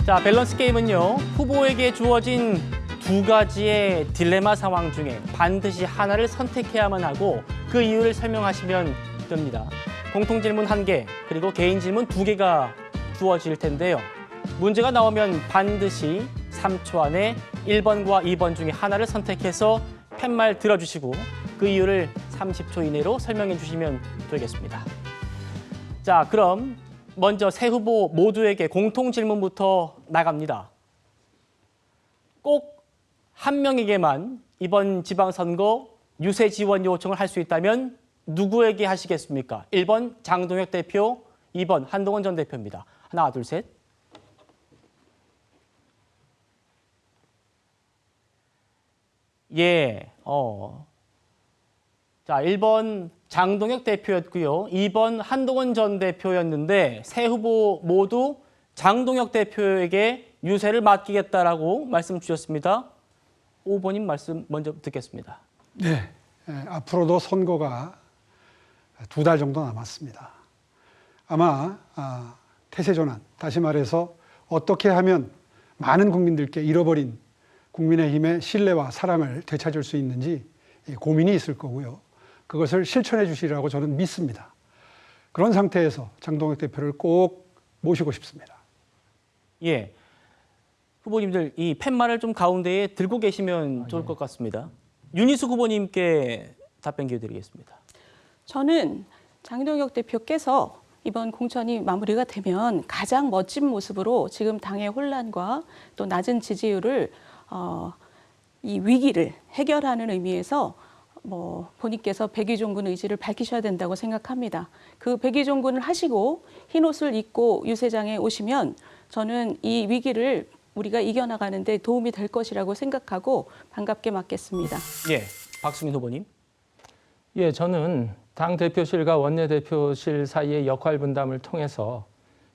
자, 밸런스 게임은요. 후보에게 주어진 2가지의 딜레마 상황 중에 반드시 하나를 선택해야만 하고 그 이유를 설명하시면 됩니다. 공통 질문 1개, 그리고 개인 질문 2개가 주어질 텐데요. 문제가 나오면 반드시 3초 안에 1번과 2번 중에 하나를 선택해서 팻말 들어주시고 그 이유를 30초 이내로 설명해 주시면 되겠습니다. 자, 그럼 먼저 세 후보 모두에게 공통 질문부터 나갑니다. 꼭 한 명에게만 이번 지방선거 유세 지원 요청을 할 수 있다면 누구에게 하시겠습니까? 1번 장동혁 대표, 2번 한동훈 전 대표입니다. 하나, 둘, 셋. 예, 자, 1번 장동혁 대표였고요. 2번 한동훈 전 대표였는데 세 후보 모두 장동혁 대표에게 유세를 맡기겠다라고 말씀 주셨습니다. 5번님 말씀 먼저 듣겠습니다. 네, 앞으로도 선거가 2달 정도 남았습니다. 아마 태세전환, 다시 말해서 어떻게 하면 많은 국민들께 잃어버린 국민의힘의 신뢰와 사랑을 되찾을 수 있는지 고민이 있을 거고요. 그것을 실천해 주시리라고 저는 믿습니다. 그런 상태에서 장동혁 대표를 꼭 모시고 싶습니다. 예, 후보님들 이 팻말을 좀 가운데에 들고 계시면 좋을 것 같습니다. 윤희숙 후보님께 답변 기회 드리겠습니다. 저는 장동혁 대표께서 이번 공천이 마무리가 되면 가장 멋진 모습으로 지금 당의 혼란과 또 낮은 지지율을 이 위기를 해결하는 의미에서 본인께서 백의종군 의지를 밝히셔야 된다고 생각합니다. 그 백의종군을 하시고 흰 옷을 입고 유세장에 오시면 저는 이 위기를 우리가 이겨나가는 데 도움이 될 것이라고 생각하고 반갑게 맞겠습니다. 예, 박수민 후보님. 예, 저는 당 대표실과 원내대표실 사이의 역할 분담을 통해서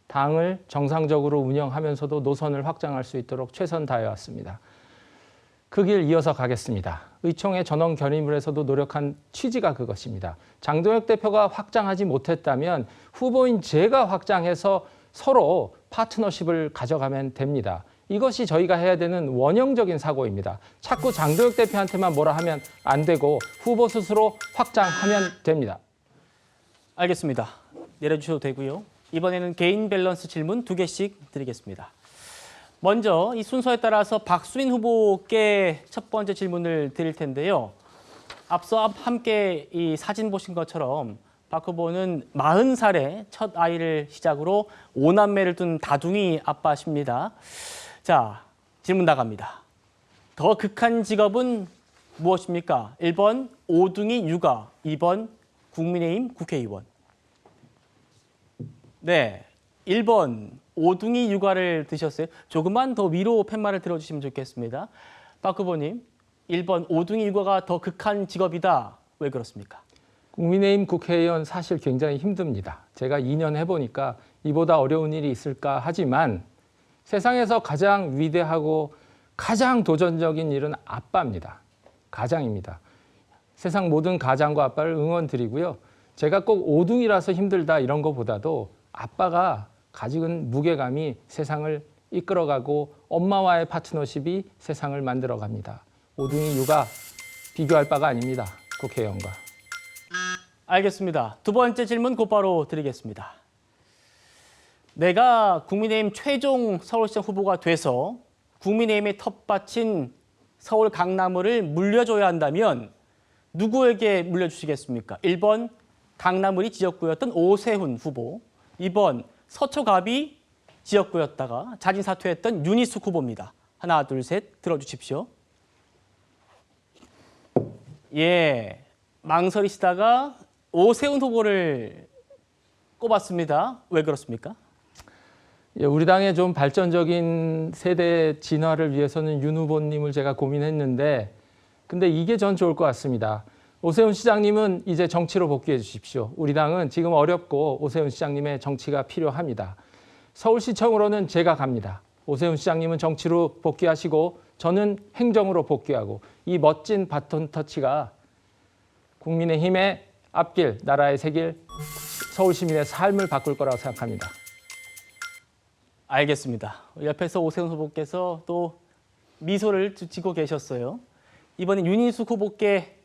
당을 정상적으로 운영하면서도 노선을 확장할 수 있도록 최선 다해 왔습니다. 그 길 이어서 가겠습니다. 의총의 전원 결의문에서도 노력한 취지가 그것입니다. 장동혁 대표가 확장하지 못했다면 후보인 제가 확장해서 서로 파트너십을 가져가면 됩니다. 이것이 저희가 해야 되는 원형적인 사고입니다. 자꾸 장동혁 대표한테만 뭐라 하면 안 되고 후보 스스로 확장하면 됩니다. 알겠습니다. 내려주셔도 되고요. 이번에는 개인 밸런스 질문 2개씩 드리겠습니다. 먼저 이 순서에 따라서 박수민 후보께 첫 번째 질문을 드릴 텐데요. 앞서 함께 이 사진 보신 것처럼 박 후보는 40살에 첫 아이를 시작으로 5남매를 둔 다둥이 아빠십니다. 자, 질문 나갑니다. 더 극한 직업은 무엇입니까? 1번 오둥이 육아, 2번 국민의힘 국회의원. 네, 1번 오둥이 육아를 드셨어요. 조금만 더 위로 팻말을 들어주시면 좋겠습니다. 박 후보님, 1번 오둥이 육아가 더 극한 직업이다. 왜 그렇습니까? 국민의힘 국회의원 사실 굉장히 힘듭니다. 제가 2년 해보니까 이보다 어려운 일이 있을까 하지만 세상에서 가장 위대하고 가장 도전적인 일은 아빠입니다. 가장입니다. 세상 모든 가장과 아빠를 응원드리고요. 제가 꼭 오둥이라서 힘들다 이런 것보다도 아빠가 가지는 무게감이 세상을 이끌어가고 엄마와의 파트너십이 세상을 만들어갑니다. 오둥이 육아 비교할 바가 아닙니다. 국회의원과. 알겠습니다. 두 번째 질문 곧바로 드리겠습니다. 내가 국민의힘 최종 서울시장 후보가 돼서 국민의힘의 텃밭인 서울 강남을을 물려줘야 한다면 누구에게 물려주시겠습니까? 1번 강남을이 지역구였던 오세훈 후보, 2번 서초갑이 지역구였다가 자진 사퇴했던 윤희숙 후보입니다. 하나, 둘, 셋 들어주십시오. 예, 망설이시다가 오세훈 후보를 꼽았습니다. 왜 그렇습니까? 예, 우리 당의 좀 발전적인 세대 진화를 위해서는 윤 후보님을 제가 고민했는데 근데 이게 전 좋을 것 같습니다. 오세훈 시장님은 이제 정치로 복귀해 주십시오. 우리 당은 지금 어렵고 오세훈 시장님의 정치가 필요합니다. 서울시청으로는 제가 갑니다. 오세훈 시장님은 정치로 복귀하시고 저는 행정으로 복귀하고 이 멋진 바톤 터치가 국민의힘의 앞길, 나라의 새길, 서울 시민의 삶을 바꿀 거라고 생각합니다. 알겠습니다. 옆에서 오세훈 후보께서 또 미소를 지고 계셨어요. 이번엔 윤희숙 후보께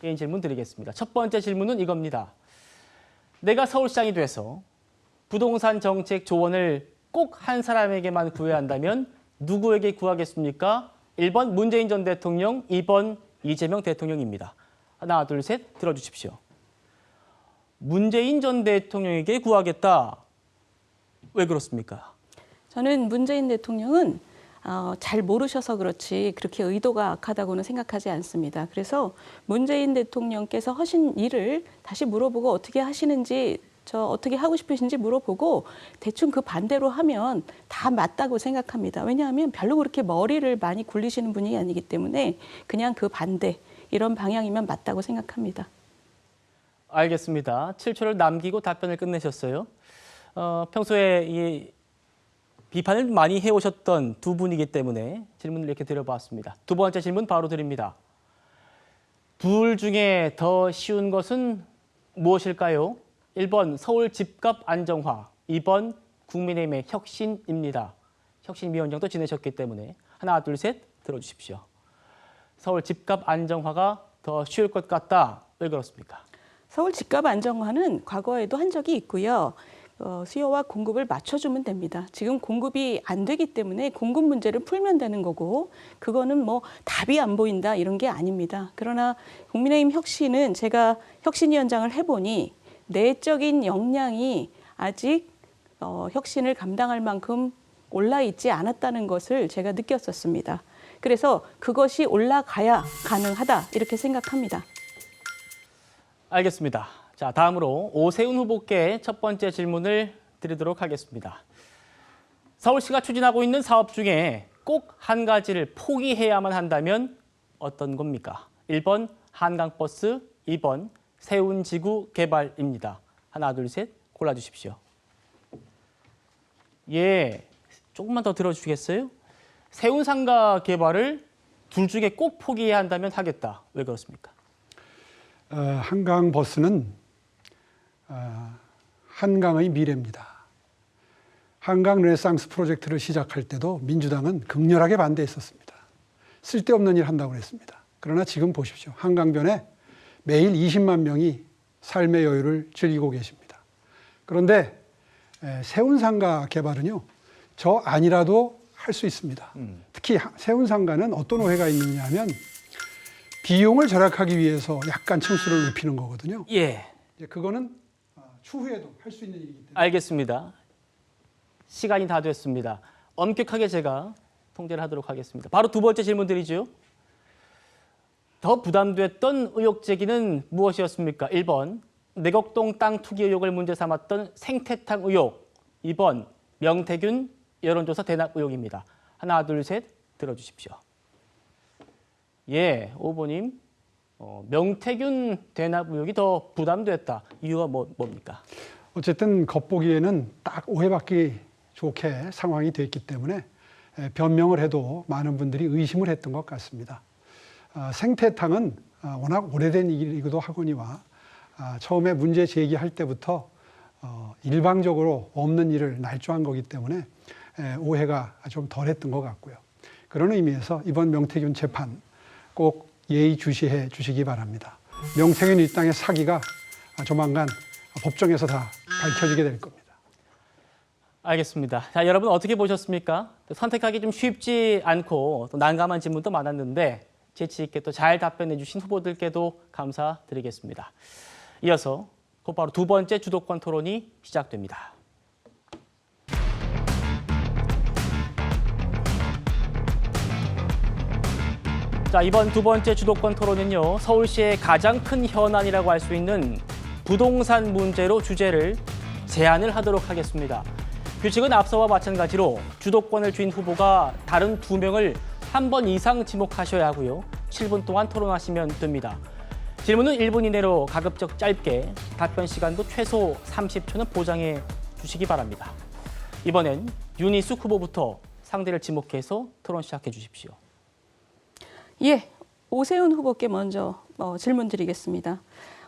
개인 질문 드리겠습니다. 첫 번째 질문은 이겁니다. 내가 서울시장이 돼서 부동산 정책 조언을 꼭 한 사람에게만 구해야 한다면 누구에게 구하겠습니까? 1번 문재인 전 대통령, 2번 이재명 대통령입니다. 하나, 둘, 셋 들어주십시오. 문재인 전 대통령에게 구하겠다. 왜 그렇습니까? 저는 문재인 대통령은 잘 모르셔서 그렇지 그렇게 의도가 악하다고는 생각하지 않습니다. 그래서 문재인 대통령께서 하신 일을 다시 물어보고 어떻게 하시는지 어떻게 하고 싶으신지 물어보고 대충 그 반대로 하면 다 맞다고 생각합니다. 왜냐하면 별로 그렇게 머리를 많이 굴리시는 분이 아니기 때문에 그냥 그 반대 이런 방향이면 맞다고 생각합니다. 알겠습니다. 7초를 남기고 답변을 끝내셨어요. 평소에 이 비판을 많이 해오셨던 두 분이기 때문에 질문을 이렇게 드려봤습니다. 두 번째 질문 바로 드립니다. 둘 중에 더 쉬운 것은 무엇일까요? 1번 서울 집값 안정화, 2번 국민의힘의 혁신입니다. 혁신위원장도 지내셨기 때문에 하나, 둘, 셋 들어주십시오. 서울 집값 안정화가 더 쉬울 것 같다. 왜 그렇습니까? 서울 집값 안정화는 과거에도 한 적이 있고요. 수요와 공급을 맞춰주면 됩니다. 지금 공급이 안 되기 때문에 공급 문제를 풀면 되는 거고 그거는 뭐 답이 안 보인다 이런 게 아닙니다. 그러나 국민의힘 혁신은 제가 혁신위원장을 해보니 내적인 역량이 아직 혁신을 감당할 만큼 올라있지 않았다는 것을 제가 느꼈었습니다. 그래서 그것이 올라가야 가능하다 이렇게 생각합니다. 알겠습니다. 자, 다음으로 오세훈 후보께 첫 번째 질문을 드리도록 하겠습니다. 서울시가 추진하고 있는 사업 중에 꼭 한 가지를 포기해야만 한다면 어떤 겁니까? 1번 한강버스, 2번 세운지구 개발입니다. 하나, 둘, 셋 골라주십시오. 예, 조금만 더 들어주시겠어요? 세운상가 개발을 둘 중에 꼭 포기해야 한다면 하겠다. 왜 그렇습니까? 한강버스는 한강의 미래입니다. 한강 르네상스 프로젝트를 시작할 때도 민주당은 극렬하게 반대했었습니다. 쓸데없는 일 한다고 그랬습니다. 그러나 지금 보십시오. 한강변에 매일 20만 명이 삶의 여유를 즐기고 계십니다. 그런데 세운상가 개발은요. 저 안이라도 할 수 있습니다. 특히 세운상가는 어떤 오해가 있느냐 하면 비용을 절약하기 위해서 약간 층수를 높이는 거거든요. 예. 그거는 추후에도 할 수 있는 일이기 때문에. 알겠습니다. 시간이 다 됐습니다. 엄격하게 제가 통제를 하도록 하겠습니다. 바로 두 번째 질문 드리죠. 더 부담됐던 의혹 제기는 무엇이었습니까? 1번 내곡동 땅 투기 의혹을 문제 삼았던 생태탕 의혹, 2번 명태균 여론조사 대납 의혹입니다. 하나, 둘, 셋 들어주십시오. 예, 5번님. 명태균 대납 의혹이 더 부담됐다. 이유가 뭡니까? 어쨌든 겉보기에는 딱 오해받기 좋게 상황이 됐기 때문에 변명을 해도 많은 분들이 의심을 했던 것 같습니다. 생태탕은 워낙 오래된 일이기도 하거니와 처음에 문제 제기할 때부터 일방적으로 없는 일을 날조한 거기 때문에 오해가 좀 덜했던 것 같고요. 그런 의미에서 이번 명태균 재판 꼭 예의주시해 주시기 바랍니다. 명태균 일당의 사기가 조만간 법정에서 다 밝혀지게 될 겁니다. 알겠습니다. 자, 여러분 어떻게 보셨습니까? 선택하기 좀 쉽지 않고 또 난감한 질문도 많았는데 재치 있게 또 잘 답변해 주신 후보들께도 감사드리겠습니다. 이어서 곧바로 두 번째 주도권 토론이 시작됩니다. 자, 이번 두 번째 주도권 토론은요. 서울시의 가장 큰 현안이라고 할 수 있는 부동산 문제로 주제를 제안을 하도록 하겠습니다. 규칙은 앞서와 마찬가지로 주도권을 쥔 후보가 다른 두 명을 한 번 이상 지목하셔야 하고요. 7분 동안 토론하시면 됩니다. 질문은 1분 이내로 가급적 짧게, 답변 시간도 최소 30초는 보장해 주시기 바랍니다. 이번엔 윤희숙 후보부터 상대를 지목해서 토론 시작해 주십시오. 예, 오세훈 후보께 먼저 질문 드리겠습니다.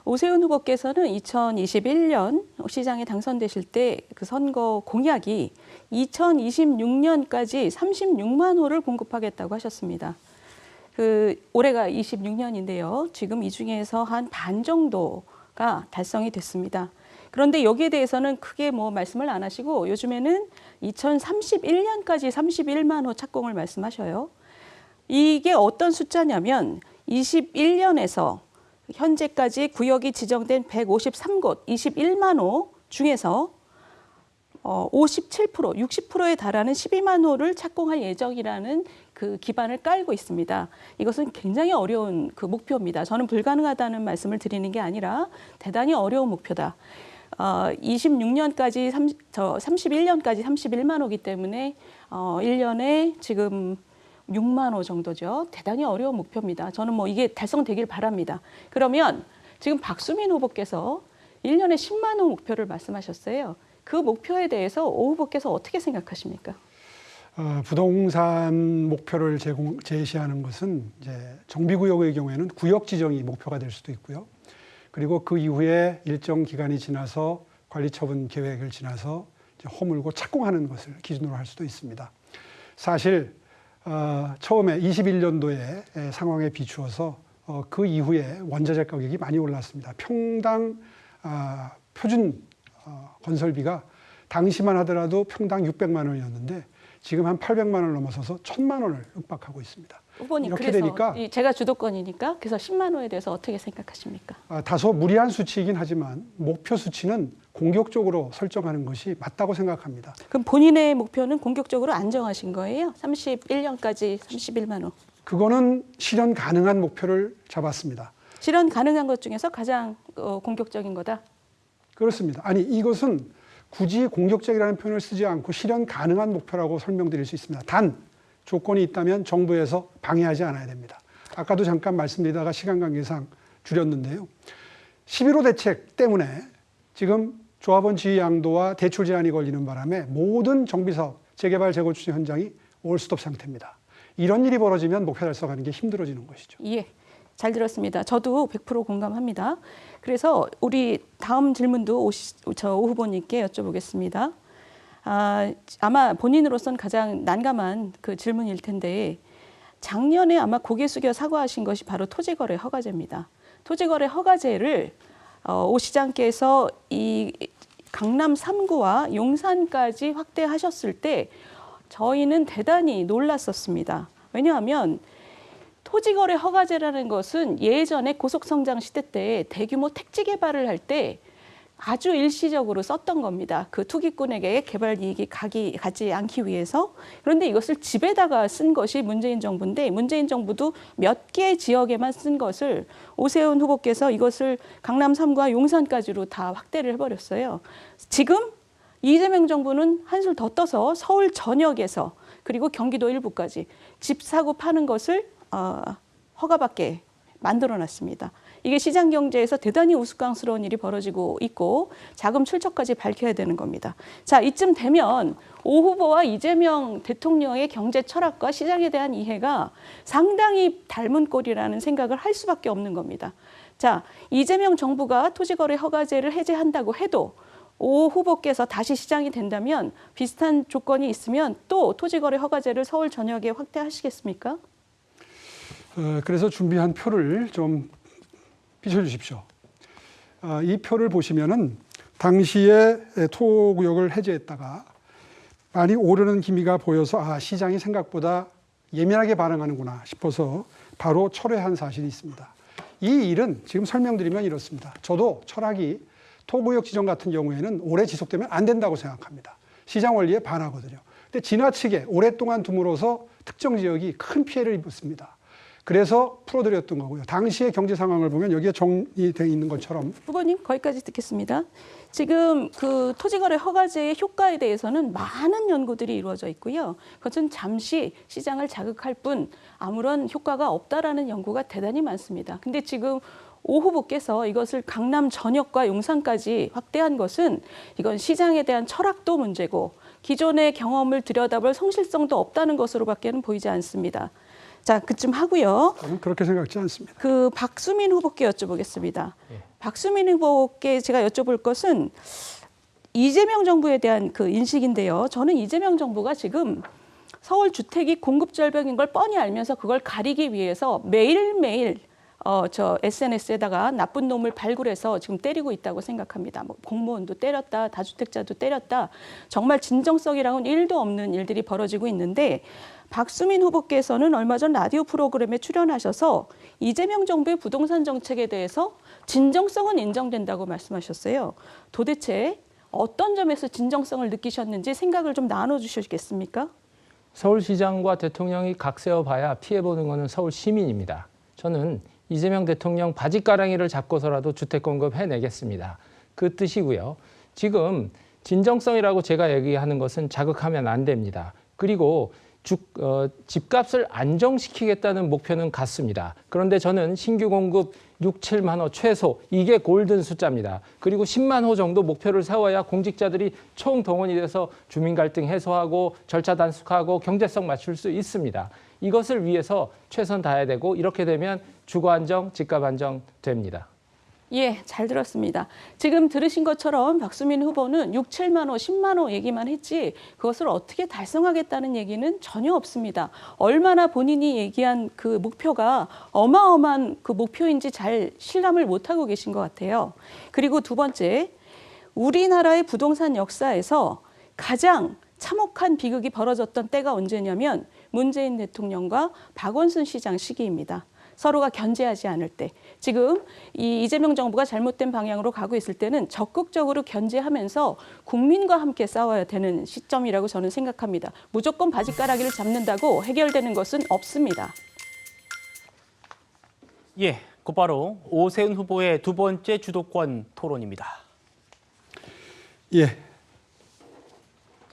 오세훈 후보께서는 2021년 시장에 당선되실 때 그 선거 공약이 2026년까지 36만 호를 공급하겠다고 하셨습니다. 올해가 26년인데요. 지금 이 중에서 한 반 정도가 달성이 됐습니다. 그런데 여기에 대해서는 크게 뭐 말씀을 안 하시고 요즘에는 2031년까지 31만 호 착공을 말씀하셔요. 이게 어떤 숫자냐면 21년에서 현재까지 구역이 지정된 153곳 21만 호 중에서 57%, 60%에 달하는 12만 호를 착공할 예정이라는 그 기반을 깔고 있습니다. 이것은 굉장히 어려운 그 목표입니다. 저는 불가능하다는 말씀을 드리는 게 아니라 대단히 어려운 목표다. 26년까지 31년까지 31만 호기 때문에 1년에 지금 6만 호 정도죠. 대단히 어려운 목표입니다. 저는 뭐 이게 달성되길 바랍니다. 그러면 지금 박수민 후보께서 1년에 10만 호 목표를 말씀하셨어요. 그 목표에 대해서 오 후보께서 어떻게 생각하십니까? 부동산 목표를 제시하는 것은 이제 정비구역의 경우에는 구역 지정이 목표가 될 수도 있고요. 그리고 그 이후에 일정 기간이 지나서 관리처분 계획을 지나서 이제 허물고 착공하는 것을 기준으로 할 수도 있습니다. 사실 처음에 21년도에 상황에 비추어서 그 이후에 원자재 가격이 많이 올랐습니다. 평당 표준 건설비가 당시만 하더라도 평당 600만 원이었는데 지금 한 800만 원을 넘어서서 1000만 원을 육박하고 있습니다. 후보님, 이렇게 그래서 되니까 제가 주도권이니까 그래서 10만 호에 대해서 어떻게 생각하십니까? 다소 무리한 수치이긴 하지만 목표 수치는 공격적으로 설정하는 것이 맞다고 생각합니다. 그럼 본인의 목표는 공격적으로 안정하신 거예요? 31년까지 31만 호. 그거는 실현 가능한 목표를 잡았습니다. 실현 가능한 것 중에서 가장 공격적인 거다? 그렇습니다. 아니 이것은 굳이 공격적이라는 표현을 쓰지 않고 실현 가능한 목표라고 설명드릴 수 있습니다. 단 조건이 있다면 정부에서 방해하지 않아야 됩니다. 아까도 잠깐 말씀드리다가 시간 관계상 줄였는데요. 11호 대책 때문에 지금 조합원 지위 양도와 대출 제한이 걸리는 바람에 모든 정비사업, 재개발, 재건축 현장이 올스톱 상태입니다. 이런 일이 벌어지면 목표 달성하는 게 힘들어지는 것이죠. 예, 잘 들었습니다. 저도 100% 공감합니다. 그래서 우리 다음 질문도 오 후보님께 여쭤보겠습니다. 아마 본인으로서는 가장 난감한 그 질문일 텐데 작년에 아마 고개 숙여 사과하신 것이 바로 토지거래 허가제입니다. 토지거래 허가제를 오 시장께서 이 강남 3구와 용산까지 확대하셨을 때 저희는 대단히 놀랐었습니다. 왜냐하면 토지거래 허가제라는 것은 예전에 고속성장 시대 때 대규모 택지 개발을 할 때 아주 일시적으로 썼던 겁니다. 그 투기꾼에게 개발 이익이 가지 않기 위해서. 그런데 이것을 집에다가 쓴 것이 문재인 정부인데 문재인 정부도 몇 개 지역에만 쓴 것을 오세훈 후보께서 이것을 강남 3구와 용산까지로 다 확대를 해버렸어요. 지금 이재명 정부는 한술 더 떠서 서울 전역에서 그리고 경기도 일부까지 집 사고 파는 것을 허가받게 만들어놨습니다. 이게 시장 경제에서 대단히 우스꽝스러운 일이 벌어지고 있고 자금 출처까지 밝혀야 되는 겁니다. 자, 이쯤 되면 오 후보와 이재명 대통령의 경제 철학과 시장에 대한 이해가 상당히 닮은 꼴이라는 생각을 할 수밖에 없는 겁니다. 자, 이재명 정부가 토지거래 허가제를 해제한다고 해도 오 후보께서 다시 시장이 된다면 비슷한 조건이 있으면 또 토지거래 허가제를 서울 전역에 확대하시겠습니까? 그래서 준비한 표를 좀 비춰주십시오. 이 표를 보시면은 당시에 토구역을 해제했다가 많이 오르는 기미가 보여서 시장이 생각보다 예민하게 반응하는구나 싶어서 바로 철회한 사실이 있습니다. 이 일은 지금 설명드리면 이렇습니다. 저도 철학이 토구역 지정 같은 경우에는 오래 지속되면 안 된다고 생각합니다. 시장 원리에 반하거든요. 근데 지나치게 오랫동안 둠으로써 특정 지역이 큰 피해를 입었습니다. 그래서 풀어드렸던 거고요. 당시의 경제 상황을 보면 여기에 정리되어 있는 것처럼. 후보님, 거기까지 듣겠습니다. 지금 그 토지거래 허가제의 효과에 대해서는 많은 연구들이 이루어져 있고요. 그것은 잠시 시장을 자극할 뿐 아무런 효과가 없다라는 연구가 대단히 많습니다. 근데 지금 오 후보께서 이것을 강남 전역과 용산까지 확대한 것은 이건 시장에 대한 철학도 문제고 기존의 경험을 들여다볼 성실성도 없다는 것으로밖에는 보이지 않습니다. 자, 그쯤 하고요. 저는 그렇게 생각지 않습니다. 그 박수민 후보께 여쭤보겠습니다. 박수민 후보께 제가 여쭤볼 것은 이재명 정부에 대한 그 인식인데요. 저는 이재명 정부가 지금 서울 주택이 공급 절벽인 걸 뻔히 알면서 그걸 가리기 위해서 매일매일 저 SNS에다가 나쁜 놈을 발굴해서 지금 때리고 있다고 생각합니다. 뭐 공무원도 때렸다, 다주택자도 때렸다. 정말 진정성이랑은 1도 없는 일들이 벌어지고 있는데 박수민 후보께서는 얼마 전 라디오 프로그램에 출연하셔서 이재명 정부의 부동산 정책에 대해서 진정성은 인정된다고 말씀하셨어요. 도대체 어떤 점에서 진정성을 느끼셨는지 생각을 좀 나눠주시겠습니까? 서울시장과 대통령이 각 세워봐야 피해보는 것은 서울 시민입니다. 저는 이재명 대통령 바지가랑이를 잡고서라도 주택 공급 해내겠습니다. 그 뜻이고요. 지금 진정성이라고 제가 얘기하는 것은 자극하면 안 됩니다. 그리고 집값을 안정시키겠다는 목표는 같습니다. 그런데 저는 신규 공급 6, 7만 호 최소, 이게 골든 숫자입니다. 그리고 10만 호 정도 목표를 세워야 공직자들이 총동원이 돼서 주민 갈등 해소하고 절차 단속하고 경제성 맞출 수 있습니다. 이것을 위해서 최선 다해야 되고 이렇게 되면 주거 안정, 집값 안정 됩니다. 예, 잘 들었습니다. 지금 들으신 것처럼 박수민 후보는 6, 7만 호, 10만 호 얘기만 했지 그것을 어떻게 달성하겠다는 얘기는 전혀 없습니다. 얼마나 본인이 얘기한 그 목표가 어마어마한 그 목표인지 잘 실감을 못하고 계신 것 같아요. 그리고 두 번째, 우리나라의 부동산 역사에서 가장 참혹한 비극이 벌어졌던 때가 언제냐면 문재인 대통령과 박원순 시장 시기입니다. 서로가 견제하지 않을 때, 지금 이 이재명 정부가 잘못된 방향으로 가고 있을 때는 적극적으로 견제하면서 국민과 함께 싸워야 되는 시점이라고 저는 생각합니다. 무조건 바지가랑이를 잡는다고 해결되는 것은 없습니다. 예, 곧바로 오세훈 후보의 두 번째 주도권 토론입니다. 예,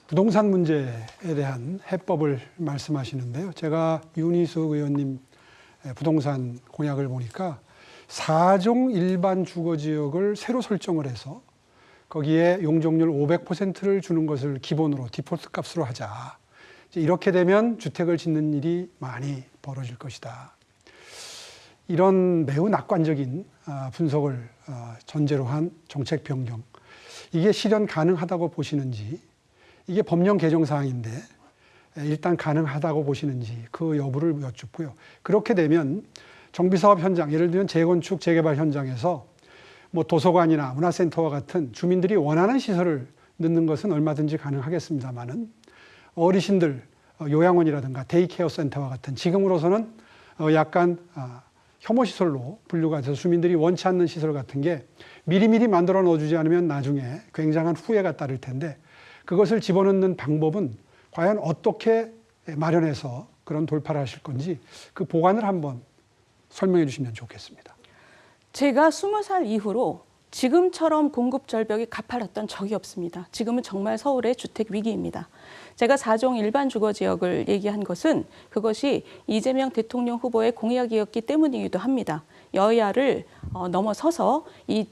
부동산 문제에 대한 해법을 말씀하시는데요. 제가 윤희숙 의원님 부동산 공약을 보니까 4종 일반 주거지역을 새로 설정을 해서 거기에 용적률 500%를 주는 것을 기본으로 디폴트 값으로 하자. 이렇게 되면 주택을 짓는 일이 많이 벌어질 것이다. 이런 매우 낙관적인 분석을 전제로 한 정책 변경. 이게 실현 가능하다고 보시는지, 이게 법령 개정 사항인데 일단 가능하다고 보시는지 그 여부를 여쭙고요. 그렇게 되면 정비사업 현장, 예를 들면 재건축, 재개발 현장에서 뭐 도서관이나 문화센터와 같은 주민들이 원하는 시설을 넣는 것은 얼마든지 가능하겠습니다만은 어르신들 요양원이라든가 데이케어 센터와 같은 지금으로서는 약간 혐오시설로 분류가 돼서 주민들이 원치 않는 시설 같은 게 미리미리 만들어 넣어주지 않으면 나중에 굉장한 후회가 따를 텐데 그것을 집어넣는 방법은 과연 어떻게 마련해서 그런 돌파를 하실 건지 그 보관을 한번 설명해 주시면 좋겠습니다. 제가 20살 이후로 지금처럼 공급 절벽이 가팔랐던 적이 없습니다. 지금은 정말 서울의 주택 위기입니다. 제가 4종 일반 주거 지역을 얘기한 것은 그것이 이재명 대통령 후보의 공약이었기 때문이기도 합니다. 여야를 넘어서서 이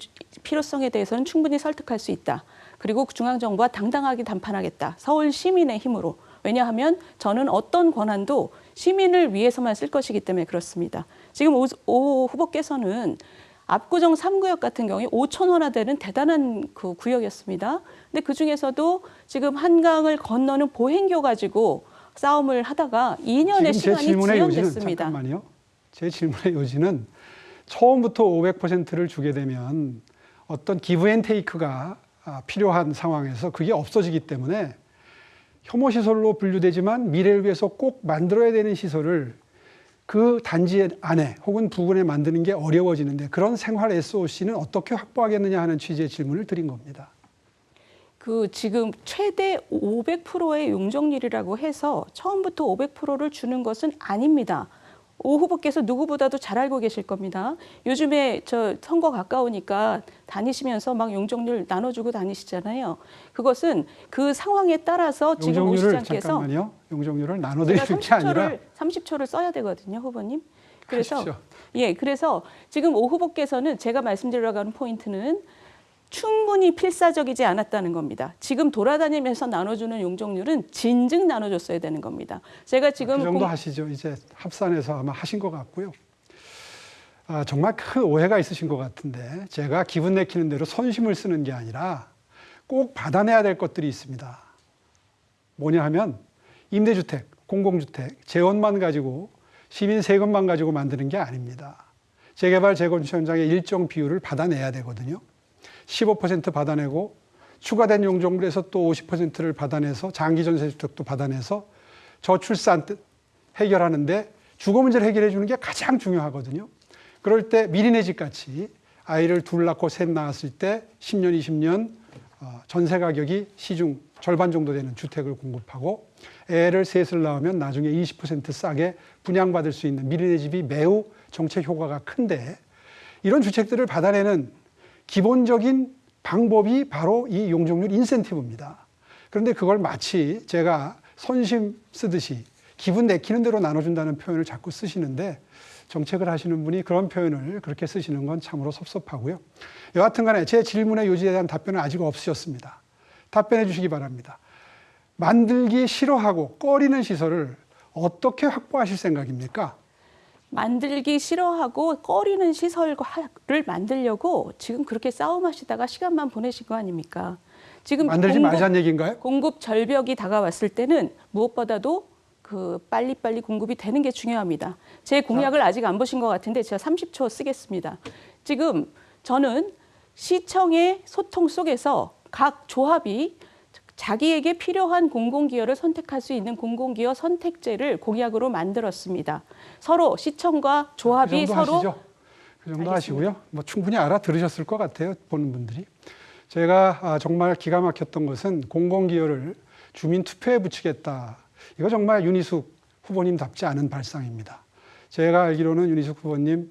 필요성에 대해서는 충분히 설득할 수 있다. 그리고 중앙정부와 당당하게 담판하겠다. 서울 시민의 힘으로. 왜냐하면 저는 어떤 권한도 시민을 위해서만 쓸 것이기 때문에 그렇습니다. 지금 오 후보께서는 압구정 3구역 같은 경우에 5,000원화되는 대단한 그 구역이었습니다. 근데 그중에서도 지금 한강을 건너는 보행교 가지고 싸움을 하다가 2년의 시간이 지연됐습니다. 잠깐만요. 제 질문의 요지는 처음부터 500%를 주게 되면 어떤 기브 앤 테이크가 필요한 상황에서 그게 없어지기 때문에 혐오시설로 분류되지만 미래를 위해서 꼭 만들어야 되는 시설을 그 단지 안에 혹은 부근에 만드는 게 어려워지는데 그런 생활 SOC는 어떻게 확보하겠느냐 하는 취지의 질문을 드린 겁니다. 그 지금 최대 500%의 용적률이라고 해서 처음부터 500%를 주는 것은 아닙니다. 오 후보께서 누구보다도 잘 알고 계실 겁니다. 요즘에 저 선거 가까우니까 다니시면서 막 용적률 나눠주고 다니시잖아요. 그것은 그 상황에 따라서 지금 오 시장께서 잠깐만요. 용적률을 나눠드리는 게 아니라 30초를 써야 되거든요, 후보님. 그래서 하십시오. 예, 그래서 지금 오 후보께서는 제가 말씀드리려고 하는 포인트는 충분히 필사적이지 않았다는 겁니다. 지금 돌아다니면서 나눠주는 용적률은 진즉 나눠줬어야 되는 겁니다. 제가 지금 그 정도 하시죠. 이제 합산해서 아마 하신 것 같고요. 정말 큰 오해가 있으신 것 같은데 제가 기분 내키는 대로 선심을 쓰는 게 아니라 꼭 받아내야 될 것들이 있습니다. 뭐냐 하면 임대주택, 공공주택, 재원만 가지고 시민 세금만 가지고 만드는 게 아닙니다. 재개발, 재건축 현장의 일정 비율을 받아내야 되거든요. 15% 받아내고 추가된 용적률에서 또 50%를 받아내서 장기 전세주택도 받아내서 저출산 해결하는데 주거 문제를 해결해 주는 게 가장 중요하거든요. 그럴 때 미리네 집 같이 아이를 둘 낳고 셋 낳았을 때 10년, 20년 전세 가격이 시중 절반 정도 되는 주택을 공급하고 애를 셋을 낳으면 나중에 20% 싸게 분양받을 수 있는 미리네 집이 매우 정책 효과가 큰데 이런 주택들을 받아내는 기본적인 방법이 바로 이 용적률 인센티브입니다. 그런데 그걸 마치 제가 선심 쓰듯이 기분 내키는 대로 나눠준다는 표현을 자꾸 쓰시는데 정책을 하시는 분이 그런 표현을 그렇게 쓰시는 건 참으로 섭섭하고요. 여하튼 간에 제 질문의 요지에 대한 답변은 아직 없으셨습니다. 답변해 주시기 바랍니다. 만들기 싫어하고 꺼리는 시설을 어떻게 확보하실 생각입니까? 만들기 싫어하고 꺼리는 시설을 만들려고 지금 그렇게 싸움하시다가 시간만 보내신 거 아닙니까? 지금 만들지 말자는 얘기인가요? 공급 절벽이 다가왔을 때는 무엇보다도 빨리빨리 공급이 되는 게 중요합니다. 제 공약을 아직 안 보신 것 같은데 제가 30초 쓰겠습니다. 지금 저는 시청의 소통 속에서 각 조합이 자기에게 필요한 공공기여를 선택할 수 있는 공공기여 선택제를 공약으로 만들었습니다. 서로 시청과 조합이 그 정도 서로 하시죠. 그 정도 하시고요. 뭐 충분히 알아들으셨을 것 같아요. 보는 분들이. 제가 정말 기가 막혔던 것은 공공기여를 주민 투표에 붙이겠다. 이거 정말 윤희숙 후보님답지 않은 발상입니다. 제가 알기로는 윤희숙 후보님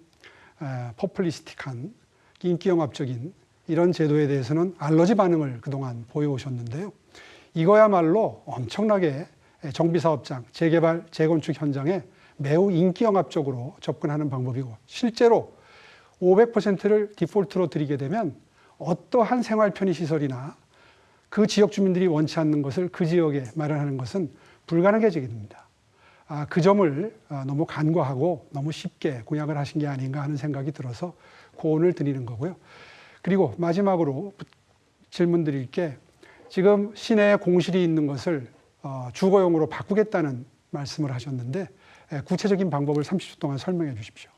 포퓰리스틱한 인기영합적인 이런 제도에 대해서는 알러지 반응을 그동안 보여오셨는데요. 이거야말로 엄청나게 정비사업장, 재개발, 재건축 현장에 매우 인기영합적으로 접근하는 방법이고 실제로 500%를 디폴트로 드리게 되면 어떠한 생활 편의시설이나 그 지역 주민들이 원치 않는 것을 그 지역에 마련하는 것은 불가능해지게 됩니다. 그 점을 너무 간과하고 너무 쉽게 공약을 하신 게 아닌가 하는 생각이 들어서 고언을 드리는 거고요. 그리고 마지막으로 질문 드릴 게 지금 시내에 공실이 있는 것을 주거용으로 바꾸겠다는 말씀을 하셨는데 구체적인 방법을 30초 동안 설명해 주십시오.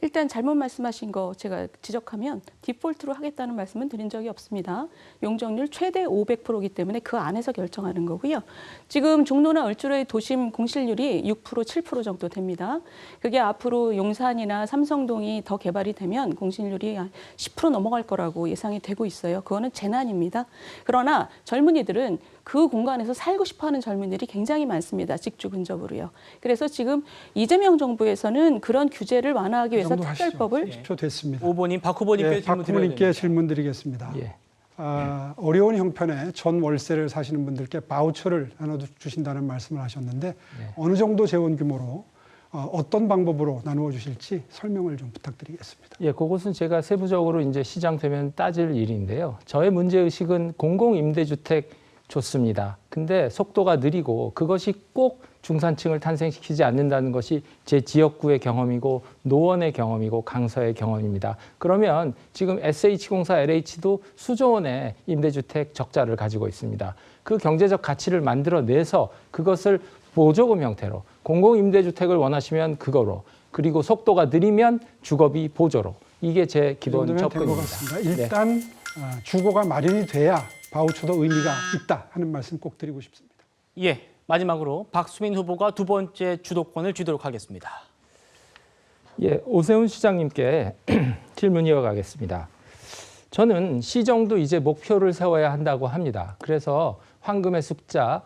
일단 잘못 말씀하신 거 제가 지적하면 디폴트로 하겠다는 말씀은 드린 적이 없습니다. 용적률 최대 500%이기 때문에 그 안에서 결정하는 거고요. 지금 종로나 을주로의 도심 공실률이 6%, 7% 정도 됩니다. 그게 앞으로 용산이나 삼성동이 더 개발이 되면 공실률이 10% 넘어갈 거라고 예상이 되고 있어요. 그거는 재난입니다. 그러나 젊은이들은 그 공간에서 살고 싶어하는 젊은이들이 굉장히 많습니다. 직주 근접으로요. 그래서 지금 이재명 정부에서는 그런 규제를 완화하기 위해서 특별법을 10초 됐습니다. 후보님, 박 후보님께 박 질문 드려야 후보님께 됩니다. 질문 드리겠습니다. 예. 어려운 형편에 전 월세를 사시는 분들께 바우처를 나눠주신다는 말씀을 하셨는데 어느 정도 재원 규모로 어떤 방법으로 나누어 주실지 설명을 좀 부탁드리겠습니다. 예, 그것은 제가 세부적으로 이제 시장 되면 따질 일인데요. 저의 문제의식은 공공임대주택 좋습니다. 근데 속도가 느리고 그것이 꼭 중산층을 탄생시키지 않는다는 것이 제 지역구의 경험이고 노원의 경험이고 강서의 경험입니다. 그러면 지금 SH공사 LH도 수조 원의 임대주택 적자를 가지고 있습니다. 그 경제적 가치를 만들어내서 그것을 보조금 형태로 공공임대주택을 원하시면 그거로 그리고 속도가 느리면 주거비 보조로 이게 제 기본 접근입니다. 일단 주거가 마련이 돼야 바우처도 의미가 있다 하는 말씀 꼭 드리고 싶습니다. 예, 마지막으로 박수민 후보가 두 번째 주도권을 쥐도록 하겠습니다. 예, 오세훈 시장님께 질문 이어가겠습니다. 저는 시정도 이제 목표를 세워야 한다고 합니다. 그래서 황금의 숫자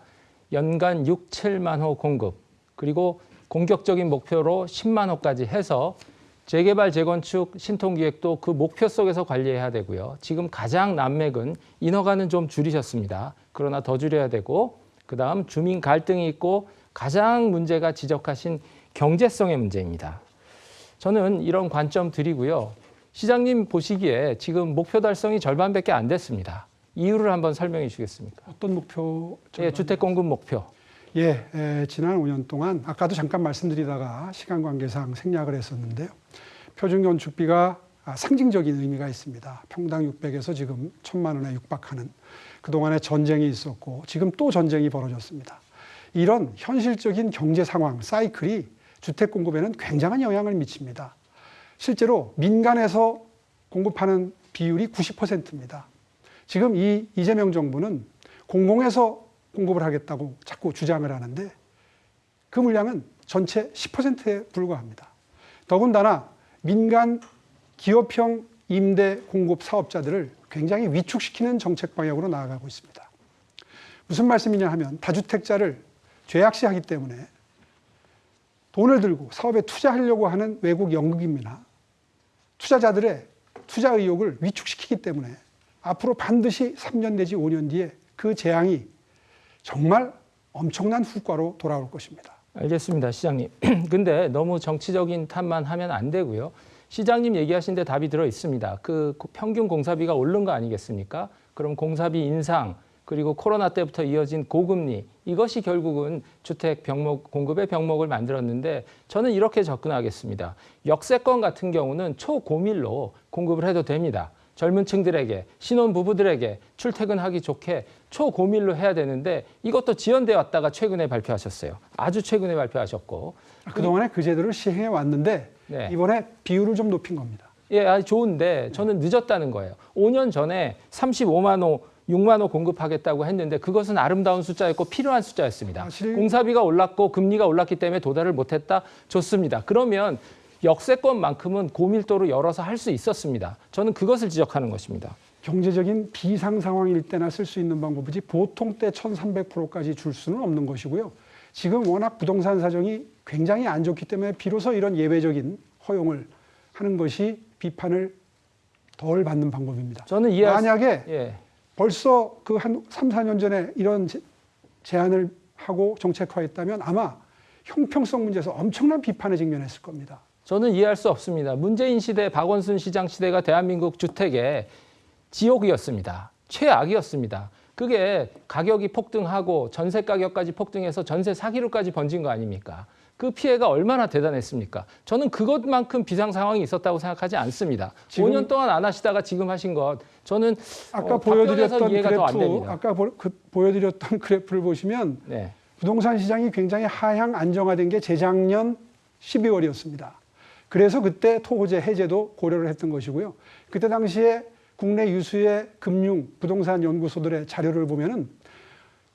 연간 6, 7만 호 공급 그리고 공격적인 목표로 10만 호까지 해서 재개발, 재건축, 신통기획도 그 목표 속에서 관리해야 되고요. 지금 가장 난맥은 인허가는 좀 줄이셨습니다. 그러나 더 줄여야 되고 그다음 주민 갈등이 있고 가장 문제가 지적하신 경제성의 문제입니다. 저는 이런 관점 드리고요. 시장님 보시기에 지금 목표 달성이 절반밖에 안 됐습니다. 이유를 한번 설명해 주시겠습니까? 어떤 목표? 예, 주택 공급 목표. 지난 5년 동안 아까도 잠깐 말씀드리다가 시간 관계상 생략을 했었는데요. 표준 건축비가 상징적인 의미가 있습니다. 평당 600에서 지금 1,000만 원에 육박하는 그동안에 전쟁이 있었고 지금 또 전쟁이 벌어졌습니다. 이런 현실적인 경제 상황, 사이클이 주택 공급에는 굉장한 영향을 미칩니다. 실제로 민간에서 공급하는 비율이 90%입니다. 지금 이 이재명 정부는 공공에서 공급을 하겠다고 자꾸 주장을 하는데 그 물량은 전체 10%에 불과합니다. 더군다나 민간 기업형 임대 공급 사업자들을 굉장히 위축시키는 정책 방향으로 나아가고 있습니다. 무슨 말씀이냐 하면 다주택자를 죄악시하기 때문에 돈을 들고 사업에 투자하려고 하는 외국 연극입니다. 투자자들의 투자 의욕을 위축시키기 때문에 앞으로 반드시 3년 내지 5년 뒤에 그 재앙이 정말 엄청난 후과로 돌아올 것입니다. 알겠습니다, 시장님. 근데 너무 정치적인 탓만 하면 안 되고요. 시장님 얘기하신 데 답이 들어 있습니다. 그 평균 공사비가 오른 거 아니겠습니까? 그럼 공사비 인상, 그리고 코로나 때부터 이어진 고금리, 이것이 결국은 주택 병목, 공급의 병목을 만들었는데 저는 이렇게 접근하겠습니다. 역세권 같은 경우는 초고밀로 공급을 해도 됩니다. 젊은 층들에게, 신혼부부들에게 출퇴근하기 좋게 초고밀로 해야 되는데 이것도 지연돼 왔다가 최근에 발표하셨어요. 아주 최근에 발표하셨고. 그동안에 그 제도를 시행해 왔는데 네. 이번에 비율을 좀 높인 겁니다. 예, 아주 좋은데 저는 늦었다는 거예요. 5년 전에 35만 호, 6만 호 공급하겠다고 했는데 그것은 아름다운 숫자였고 필요한 숫자였습니다. 공사비가 올랐고 금리가 올랐기 때문에 도달을 못했다? 좋습니다. 그러면 역세권만큼은 고밀도로 열어서 할 수 있었습니다. 저는 그것을 지적하는 것입니다. 경제적인 비상 상황일 때나 쓸 수 있는 방법이지 보통 때 1300%까지 줄 수는 없는 것이고요. 지금 워낙 부동산 사정이 굉장히 안 좋기 때문에 비로소 이런 예외적인 허용을 하는 것이 비판을 덜 받는 방법입니다. 저는 만약에 벌써 그 한 3, 4년 전에 이런 제안을 하고 정책화했다면 아마 형평성 문제에서 엄청난 비판에 직면했을 겁니다. 저는 이해할 수 없습니다. 문재인 시대, 박원순 시장 시대가 대한민국 주택의 지옥이었습니다. 최악이었습니다. 그게 가격이 폭등하고 전세 가격까지 폭등해서 전세 사기로까지 번진 거 아닙니까? 그 피해가 얼마나 대단했습니까? 저는 그것만큼 비상 상황이 있었다고 생각하지 않습니다. 5년 동안 안 하시다가 지금 하신 것 저는 아까 보여드렸던 이해가 더 안 그래프, 됩니다. 아까 보여드렸던 그래프를 보시면 네. 부동산 시장이 굉장히 하향 안정화된 게 재작년 12월이었습니다. 그래서 그때 토호제 해제도 고려를 했던 것이고요. 그때 당시에 국내 유수의 금융, 부동산 연구소들의 자료를 보면은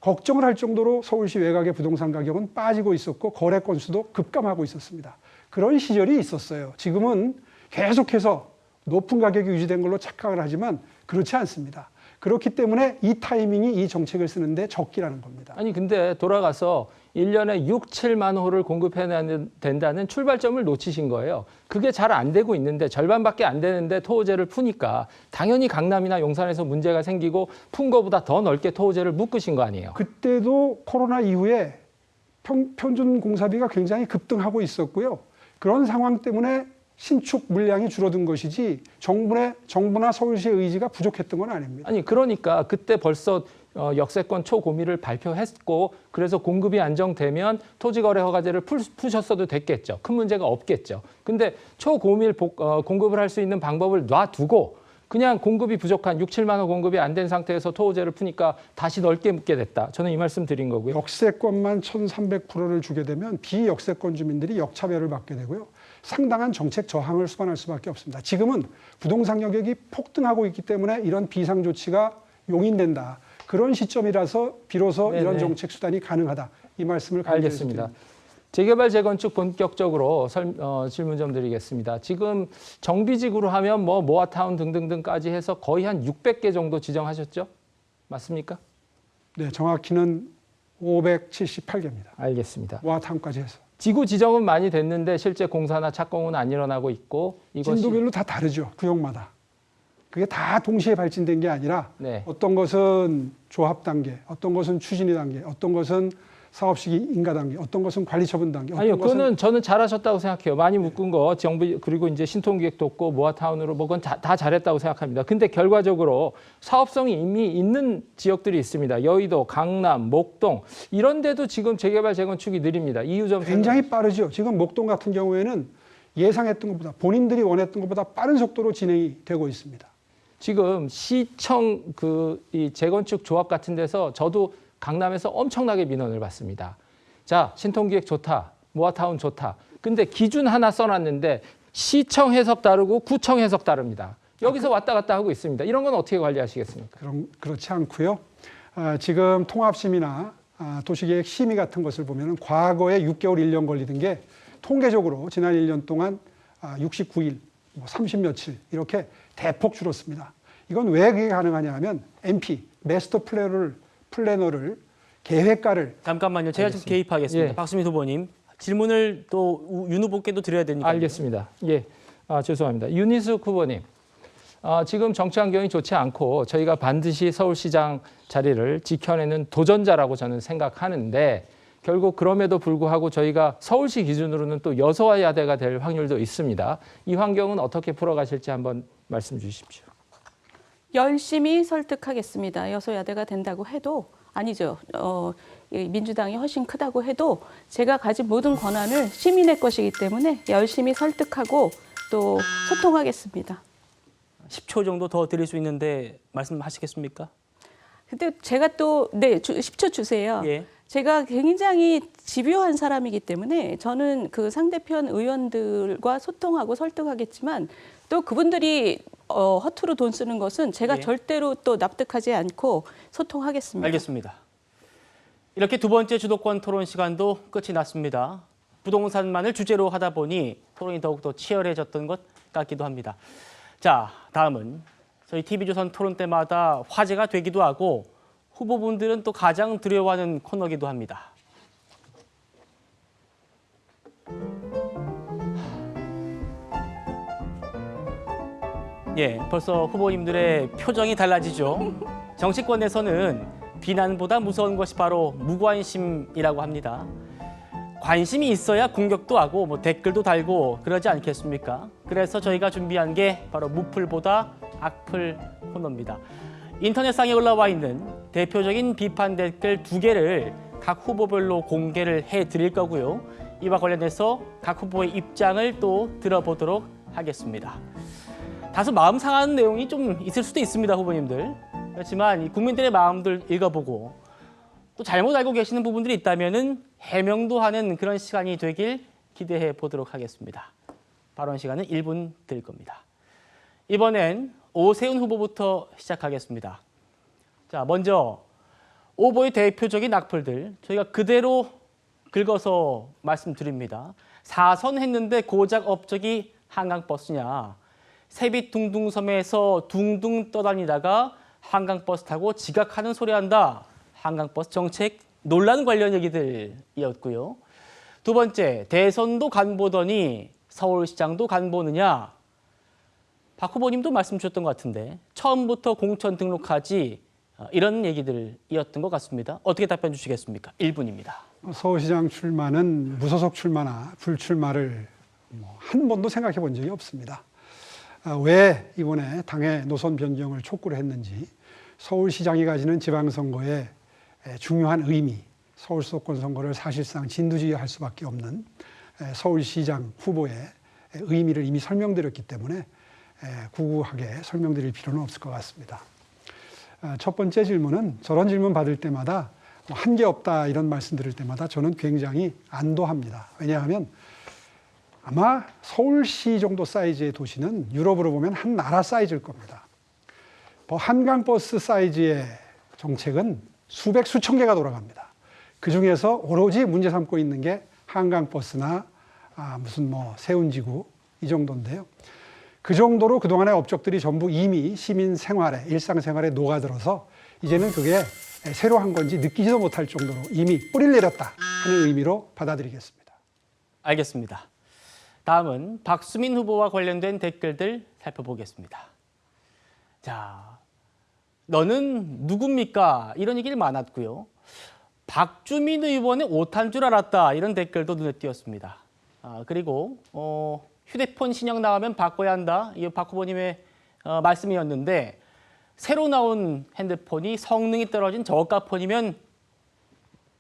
걱정을 할 정도로 서울시 외곽의 부동산 가격은 빠지고 있었고 거래 건수도 급감하고 있었습니다. 그런 시절이 있었어요. 지금은 계속해서 높은 가격이 유지된 걸로 착각을 하지만 그렇지 않습니다. 그렇기 때문에 이 타이밍이 이 정책을 쓰는데 적기라는 겁니다. 아니 근데 돌아가서 1년에 6, 7만 호를 공급해야 된다는 출발점을 놓치신 거예요. 그게 잘 안 되고 있는데 절반밖에 안 되는데 토호제를 푸니까 당연히 강남이나 용산에서 문제가 생기고 푼 거보다 더 넓게 토호제를 묶으신 거 아니에요. 그때도 코로나 이후에 평균 공사비가 굉장히 급등하고 있었고요. 그런 상황 때문에 신축 물량이 줄어든 것이지 정부나 서울시의 의지가 부족했던 건 아닙니다. 아니 그러니까 그때 벌써 역세권 초고밀을 발표했고 그래서 공급이 안정되면 토지거래 허가제를 푸셨어도 됐겠죠. 큰 문제가 없겠죠. 근데 초고밀 공급을 할 수 있는 방법을 놔두고 그냥 공급이 부족한 6, 7만 호 공급이 안 된 상태에서 토호제를 푸니까 다시 넓게 묻게 됐다. 저는 이 말씀 드린 거고요. 역세권만 1300%를 주게 되면 비역세권 주민들이 역차별을 받게 되고요. 상당한 정책 저항을 수반할 수밖에 없습니다. 지금은 부동산 가격이 폭등하고 있기 때문에 이런 비상 조치가 용인된다. 그런 시점이라서 비로소 네네. 이런 정책 수단이 가능하다. 이 말씀을 알겠습니다. 재개발, 재건축 본격적으로 질문 좀 드리겠습니다. 지금 정비직으로 하면 모아타운 등등등까지 해서 거의 한 600개 정도 지정하셨죠? 맞습니까? 네, 정확히는 578개입니다. 알겠습니다. 모아타운까지 해서. 지구 지정은 많이 됐는데 실제 공사나 착공은 안 일어나고 있고 이것이 진도별로 다 다르죠. 구역마다. 그게 다 동시에 발진된 게 아니라 네. 어떤 것은 조합 단계, 어떤 것은 추진위 단계, 어떤 것은 사업 시기 인가 단계, 어떤 것은 관리 처분 단계. 아니요, 그거는 저는 잘하셨다고 생각해요. 많이 묶은 거 정부 그리고 이제 신통기획도 없고 모아타운으로 그건 다 잘했다고 생각합니다. 근데 결과적으로 사업성이 이미 있는 지역들이 있습니다. 여의도, 강남, 목동 이런 데도 지금 재개발 재건축이 느립니다. 이유 좀 굉장히 빠르죠. 지금 목동 같은 경우에는 예상했던 것보다 본인들이 원했던 것보다 빠른 속도로 진행이 되고 있습니다. 지금 시청 이 재건축 조합 같은 데서 저도 강남에서 엄청나게 민원을 받습니다. 자, 신통기획 좋다. 모아타운 좋다. 근데 기준 하나 써놨는데 시청 해석 다르고 구청 해석 다릅니다. 여기서 왔다 갔다 하고 있습니다. 이런 건 어떻게 관리하시겠습니까? 그럼 그렇지 않고요. 지금 통합심의나 도시계획 심의 같은 것을 보면 과거에 6개월, 1년 걸리던 게 통계적으로 지난 1년 동안 69일, 30 며칠 이렇게 대폭 줄었습니다. 이건 왜 그게 가능하냐 하면 MP, 마스터 플래너를 계획가를 잠깐만요. 제가 좀 개입하겠습니다. 예. 박수민 후보님 질문을 또 윤 후보께도 드려야 되니까. 알겠습니다. 예, 죄송합니다. 윤희숙 후보님, 지금 정치 환경이 좋지 않고 저희가 반드시 서울시장 자리를 지켜내는 도전자라고 저는 생각하는데 결국 그럼에도 불구하고 저희가 서울시 기준으로는 또 여소야대가 될 확률도 있습니다. 이 환경은 어떻게 풀어가실지 한번 말씀 주십시오. 열심히 설득하겠습니다. 여소야대가 된다고 해도 아니죠. 민주당이 훨씬 크다고 해도 제가 가진 모든 권한을 시민의 것이기 때문에 열심히 설득하고 또 소통하겠습니다. 10초 정도 더 드릴 수 있는데 말씀하시겠습니까? 근데 제가 또 10초 주세요. 예. 제가 굉장히 집요한 사람이기 때문에 저는 그 상대편 의원들과 소통하고 설득하겠지만 또 그분들이 허투루 돈 쓰는 것은 제가 예. 절대로 또 납득하지 않고 소통하겠습니다. 알겠습니다. 이렇게 두 번째 주도권 토론 시간도 끝이 났습니다. 부동산만을 주제로 하다 보니 토론이 더욱더 치열해졌던 것 같기도 합니다. 자, 다음은 저희 TV조선 토론 때마다 화제가 되기도 하고 후보분들은 또 가장 두려워하는 코너기도 합니다. 예, 벌써 후보님들의 표정이 달라지죠. 정치권에서는 비난보다 무서운 것이 바로 무관심이라고 합니다. 관심이 있어야 공격도 하고 댓글도 달고 그러지 않겠습니까? 그래서 저희가 준비한 게 바로 무풀보다 악플 코너입니다. 인터넷상에 올라와 있는 대표적인 비판 댓글 2개를 각 후보별로 공개를 해드릴 거고요. 이와 관련해서 각 후보의 입장을 또 들어보도록 하겠습니다. 다소 마음 상하는 내용이 좀 있을 수도 있습니다, 후보님들. 그렇지만 이 국민들의 마음들 읽어보고 또 잘못 알고 계시는 부분들이 있다면은 해명도 하는 그런 시간이 되길 기대해 보도록 하겠습니다. 발언 시간은 1분 드릴 겁니다. 이번엔 오세훈 후보부터 시작하겠습니다. 자, 먼저 후보의 대표적인 악플들 저희가 그대로 긁어서 말씀드립니다. 4선 했는데 고작 업적이 한강버스냐. 세빛둥둥섬에서 둥둥 떠다니다가 한강버스 타고 지각하는 소리 한다. 한강버스 정책 논란 관련 얘기들이었고요. 두 번째, 대선도 간 보더니 서울시장도 간 보느냐. 박 후보님도 말씀 주셨던 것 같은데 처음부터 공천 등록하지 이런 얘기들이었던 것 같습니다. 어떻게 답변 주시겠습니까? 1분입니다. 서울시장 출마는 무소속 출마나 불출마를 한 번도 생각해 본 적이 없습니다. 왜 이번에 당의 노선 변경을 촉구를 했는지 서울시장이 가지는 지방선거의 중요한 의미, 서울 수도권 선거를 사실상 진두지휘할 수밖에 없는 서울시장 후보의 의미를 이미 설명드렸기 때문에 구구하게 설명드릴 필요는 없을 것 같습니다. 첫 번째 질문은 저런 질문 받을 때마다 한계 없다 이런 말씀 드릴 때마다 저는 굉장히 안도합니다. 왜냐하면 아마 서울시 정도 사이즈의 도시는 유럽으로 보면 한 나라 사이즈일 겁니다. 한강버스 사이즈의 정책은 수백, 수천 개가 돌아갑니다. 그중에서 오로지 문제 삼고 있는 게 한강버스나 무슨 세운지구 이 정도인데요. 그 정도로 그동안의 업적들이 전부 이미 시민 생활에, 일상생활에 녹아들어서 이제는 그게 새로 한 건지 느끼지도 못할 정도로 이미 뿌리를 내렸다 하는 의미로 받아들이겠습니다. 알겠습니다. 다음은 박수민 후보와 관련된 댓글들 살펴보겠습니다. 자, 너는 누굽니까? 이런 얘기를 많았고요. 박주민 의원의 오탄 줄 알았다. 이런 댓글도 눈에 띄었습니다. 그리고 휴대폰 신형 나오면 바꿔야 한다. 이 박 후보님의 말씀이었는데 새로 나온 핸드폰이 성능이 떨어진 저가 폰이면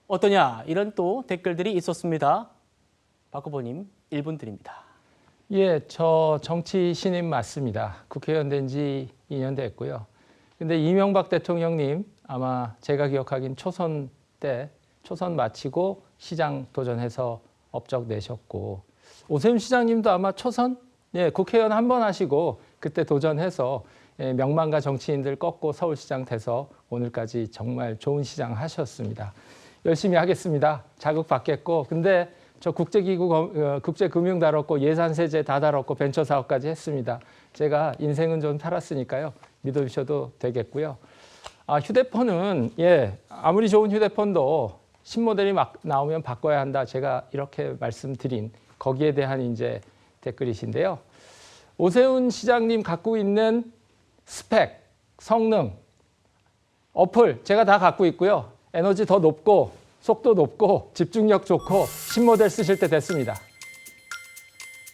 어떠냐. 이런 또 댓글들이 있었습니다. 박 후보님 1분 드립니다. 예, 저 정치 신임 맞습니다. 국회의원 된 지 2년 됐고요. 근데 이명박 대통령님 아마 제가 기억하기엔 초선 때 초선 마치고 시장 도전해서 업적 내셨고 오세훈 시장님도 아마 초선 예, 국회의원 한 번 하시고 그때 도전해서 명망가 정치인들 꺾고 서울시장 돼서 오늘까지 정말 좋은 시장 하셨습니다. 열심히 하겠습니다. 자극 받겠고, 근데 저 국제기구, 국제금융 다뤘고 예산세제 다 다뤘고 벤처사업까지 했습니다. 제가 인생은 좀 살았으니까요. 믿어주셔도 되겠고요. 휴대폰은 아무리 좋은 휴대폰도 신모델이 막 나오면 바꿔야 한다. 제가 이렇게 말씀드린 거기에 대한 이제 댓글이신데요. 오세훈 시장님 갖고 있는 스펙, 성능, 어플 제가 다 갖고 있고요. 에너지 더 높고 속도 높고 집중력 좋고 신모델 쓰실 때 됐습니다.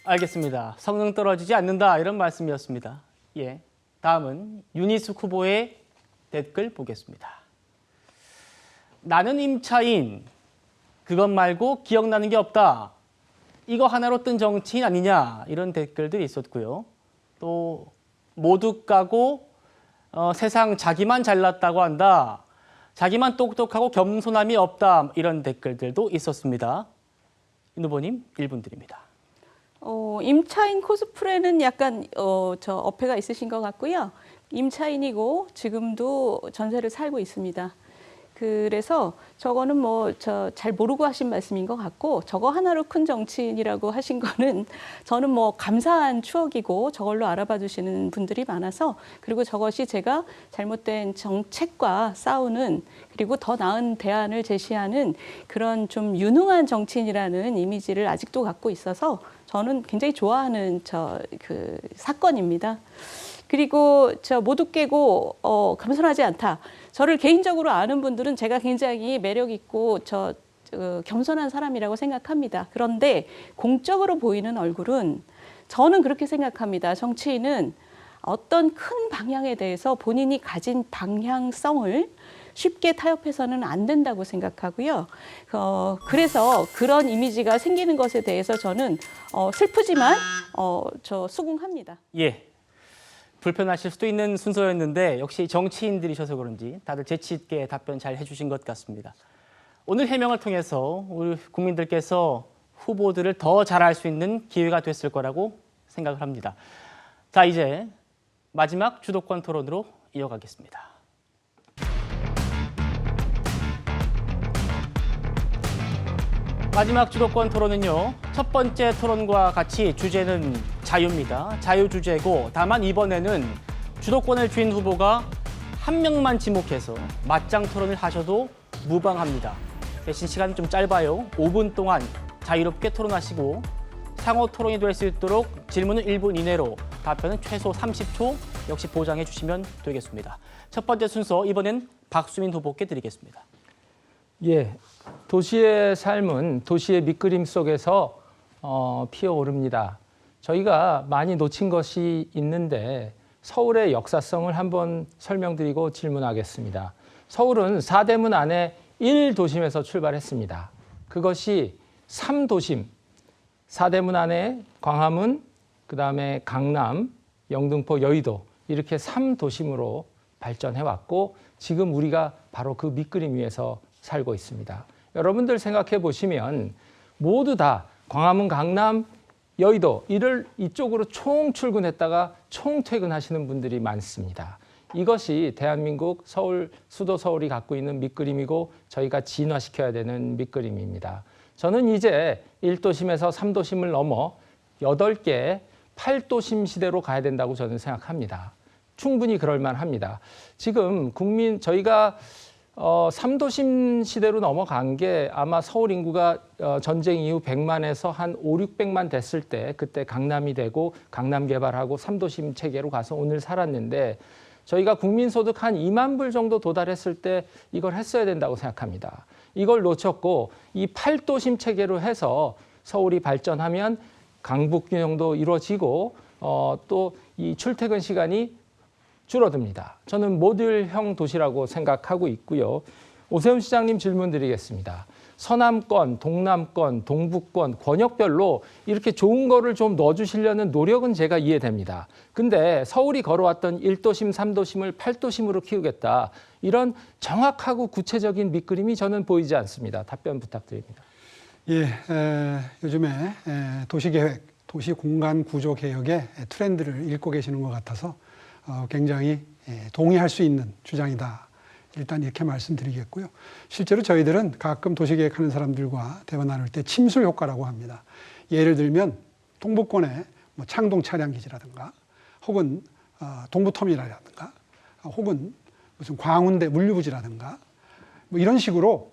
알겠습니다. 성능 떨어지지 않는다 이런 말씀이었습니다. 예, 다음은 윤희숙 후보의 댓글 보겠습니다. 나는 임차인, 그것 말고 기억나는 게 없다. 이거 하나로 뜬 정치인 아니냐 이런 댓글들이 있었고요. 또 모두 까고 세상 자기만 잘났다고 한다. 자기만 똑똑하고 겸손함이 없다. 이런 댓글들도 있었습니다. 윤 후보님 1분 드립니다. 임차인 코스프레는 약간 저 어폐가 있으신 것 같고요. 임차인이고 지금도 전세를 살고 있습니다. 그래서 저거는 뭐 저 잘 모르고 하신 말씀인 것 같고, 저거 하나로 큰 정치인이라고 하신 거는 저는 뭐 감사한 추억이고 저걸로 알아봐 주시는 분들이 많아서, 그리고 저것이 제가 잘못된 정책과 싸우는, 그리고 더 나은 대안을 제시하는 그런 좀 유능한 정치인이라는 이미지를 아직도 갖고 있어서 저는 굉장히 좋아하는 그 사건입니다. 그리고 저 모두 깨고 겸손하지 않다. 저를 개인적으로 아는 분들은 제가 굉장히 매력 있고 겸손한 사람이라고 생각합니다. 그런데 공적으로 보이는 얼굴은 저는 그렇게 생각합니다. 정치인은 어떤 큰 방향에 대해서 본인이 가진 방향성을 쉽게 타협해서는 안 된다고 생각하고요. 그래서 그런 이미지가 생기는 것에 대해서 저는 슬프지만 수긍합니다. 예. 불편하실 수도 있는 순서였는데 역시 정치인들이셔서 그런지 다들 재치 있게 답변 잘 해주신 것 같습니다. 오늘 해명을 통해서 우리 국민들께서 후보들을 더 잘 알 수 있는 기회가 됐을 거라고 생각을 합니다. 자, 이제 마지막 주도권 토론으로 이어가겠습니다. 마지막 주도권 토론은요, 첫 번째 토론과 같이 주제는 자유입니다. 자유 주제고, 다만 이번에는 주도권을 쥔 후보가 한 명만 지목해서 맞짱 토론을 하셔도 무방합니다. 대신 시간은 좀 짧아요. 5분 동안 자유롭게 토론하시고 상호 토론이 될 수 있도록 질문은 1분 이내로, 답변은 최소 30초 역시 보장해 주시면 되겠습니다. 첫 번째 순서 이번엔 박수민 후보께 드리겠습니다. 예, 도시의 삶은 도시의 밑그림 속에서 피어오릅니다. 저희가 많이 놓친 것이 있는데 서울의 역사성을 한번 설명드리고 질문하겠습니다. 서울은 4대문 안에 1도심에서 출발했습니다. 그것이 3도심, 4대문 안에 광화문, 그다음에 강남, 영등포, 여의도 이렇게 3도심으로 발전해왔고 지금 우리가 바로 그 밑그림 위에서 살고 있습니다. 여러분들 생각해 보시면 모두 다 광화문, 강남, 여의도 이쪽으로 총 출근했다가 총 퇴근하시는 분들이 많습니다. 이것이 대한민국 수도 서울이 갖고 있는 밑그림이고 저희가 진화시켜야 되는 밑그림입니다. 저는 이제 1도심에서 3도심을 넘어 8개 8도심 시대로 가야 된다고 저는 생각합니다. 충분히 그럴 만합니다. 지금 저희가 3도심 시대로 넘어간 게 아마 서울 인구가 전쟁 이후 100만에서 한 5, 600만 됐을 때 그때 강남이 되고 강남 개발하고 3도심 체계로 가서 오늘 살았는데 저희가 국민소득 한 2만 불 정도 도달했을 때 이걸 했어야 된다고 생각합니다. 이걸 놓쳤고 이 8도심 체계로 해서 서울이 발전하면 강북균형도 이루어지고 또 이 출퇴근 시간이 줄어듭니다. 저는 모듈형 도시라고 생각하고 있고요. 오세훈 시장님 질문 드리겠습니다. 서남권, 동남권, 동북권, 권역별로 이렇게 좋은 거를 좀 넣어주시려는 노력은 제가 이해됩니다. 근데 서울이 걸어왔던 1도심, 3도심을 8도심으로 키우겠다. 이런 정확하고 구체적인 밑그림이 저는 보이지 않습니다. 답변 부탁드립니다. 예, 요즘에 도시계획 도시 공간 구조 개혁의 트렌드를 읽고 계시는 것 같아서 굉장히 동의할 수 있는 주장이다. 일단 이렇게 말씀드리겠고요. 실제로 저희들은 가끔 도시계획하는 사람들과 대화 나눌 때 침술 효과라고 합니다. 예를 들면 동부권의 뭐 창동 차량기지라든가 혹은 동부터미널이라든가 혹은 무슨 광운대 물류부지라든가 뭐 이런 식으로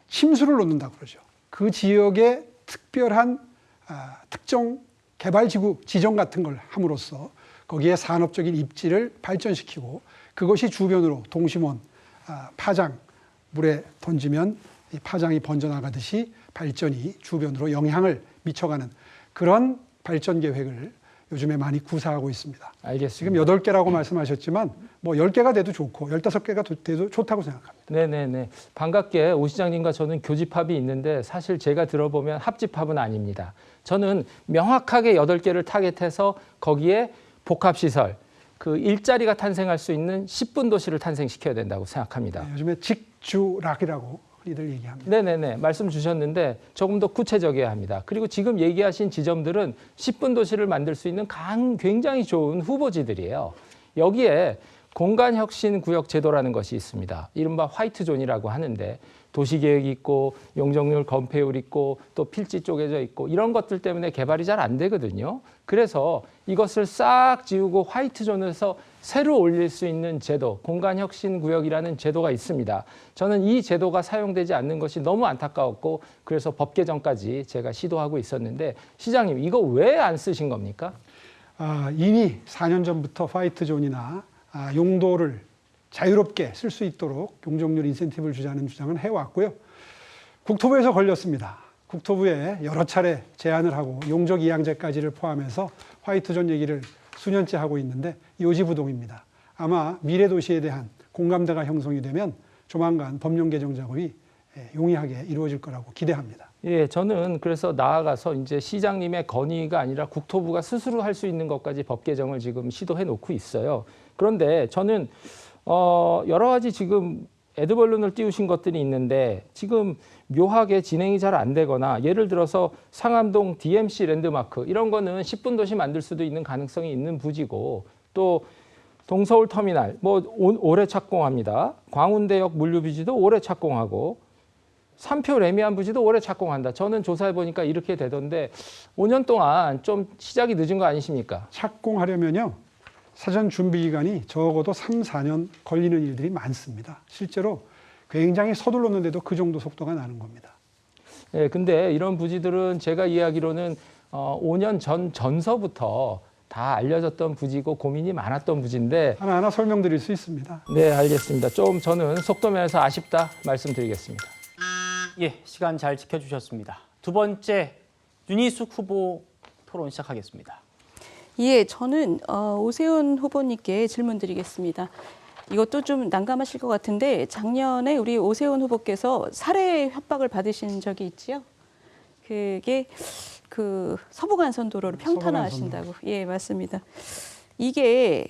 침수를 놓는다고 그러죠. 그 지역에 특별한 특정 개발지구 지정 같은 걸 함으로써 거기에 산업적인 입지를 발전시키고 그것이 주변으로 동심원, 파장, 물에 던지면 이 파장이 번져나가듯이 발전이 주변으로 영향을 미쳐가는 그런 발전 계획을 요즘에 많이 구사하고 있습니다. 알겠습니다. 지금 8개라고 말씀하셨지만 뭐 10개가 돼도 좋고 15개가 돼도 좋다고 생각합니다. 네네네. 반갑게 오 시장님과 저는 교집합이 있는데 사실 제가 들어보면 합집합은 아닙니다. 저는 명확하게 8개를 타겟해서 거기에 복합시설, 그 일자리가 탄생할 수 있는 10분 도시를 탄생시켜야 된다고 생각합니다. 네, 요즘에 직주락이라고 흔히들 얘기합니다. 네네네. 말씀 주셨는데 조금 더 구체적이어야 합니다. 그리고 지금 얘기하신 지점들은 10분 도시를 만들 수 있는 굉장히 좋은 후보지들이에요. 여기에 공간혁신구역 제도라는 것이 있습니다. 이른바 화이트존이라고 하는데 도시계획이 있고 용적률 건폐율 있고 또 필지 쪼개져 있고 이런 것들 때문에 개발이 잘 안 되거든요. 그래서 이것을 싹 지우고 화이트존에서 새로 올릴 수 있는 제도, 공간혁신구역이라는 제도가 있습니다. 저는 이 제도가 사용되지 않는 것이 너무 안타까웠고 그래서 법 개정까지 제가 시도하고 있었는데 시장님 이거 왜 안 쓰신 겁니까? 이미 4년 전부터 화이트존이나 용도를 자유롭게 쓸 수 있도록 용적률 인센티브를 주자는 주장은 해왔고요. 국토부에서 걸렸습니다. 국토부에 여러 차례 제안을 하고 용적 이양제까지를 포함해서 화이트존 얘기를 수년째 하고 있는데 요지부동입니다. 아마 미래도시에 대한 공감대가 형성이 되면 조만간 법령 개정 작업이 용이하게 이루어질 거라고 기대합니다. 예, 저는 그래서 나아가서 이제 시장님의 건의가 아니라 국토부가 스스로 할 수 있는 것까지 법 개정을 지금 시도해 놓고 있어요. 그런데 저는 여러 가지 지금 애드벌룬을 띄우신 것들이 있는데 지금 묘하게 진행이 잘 안 되거나 예를 들어서 상암동 DMC 랜드마크 이런 거는 10분 도시 만들 수도 있는 가능성이 있는 부지고 또 동서울 터미널 뭐 올해 착공합니다. 광운대역 물류부지도 올해 착공하고 삼표 레미안 부지도 올해 착공한다. 저는 조사해 보니까 이렇게 되던데 5년 동안 좀 시작이 늦은 거 아니십니까? 착공하려면요. 사전 준비 기간이 적어도 3, 4년 걸리는 일들이 많습니다. 실제로 굉장히 서둘렀는데도 그 정도 속도가 나는 겁니다. 예, 근데 이런 부지들은 제가 이해하기로는 5년 전서부터 다 알려졌던 부지고 고민이 많았던 부지인데 하나하나 설명드릴 수 있습니다. 네, 알겠습니다. 좀 저는 속도면에서 아쉽다 말씀드리겠습니다. 예, 시간 잘 지켜주셨습니다. 두 번째 윤희숙 후보 토론 시작하겠습니다. 예, 저는 오세훈 후보님께 질문 드리겠습니다. 이것도 좀 난감하실 것 같은데 작년에 우리 오세훈 후보께서 살해 협박을 받으신 적이 있지요. 그게 그 서부간선도로를 평탄화하신다고. 예, 맞습니다. 이게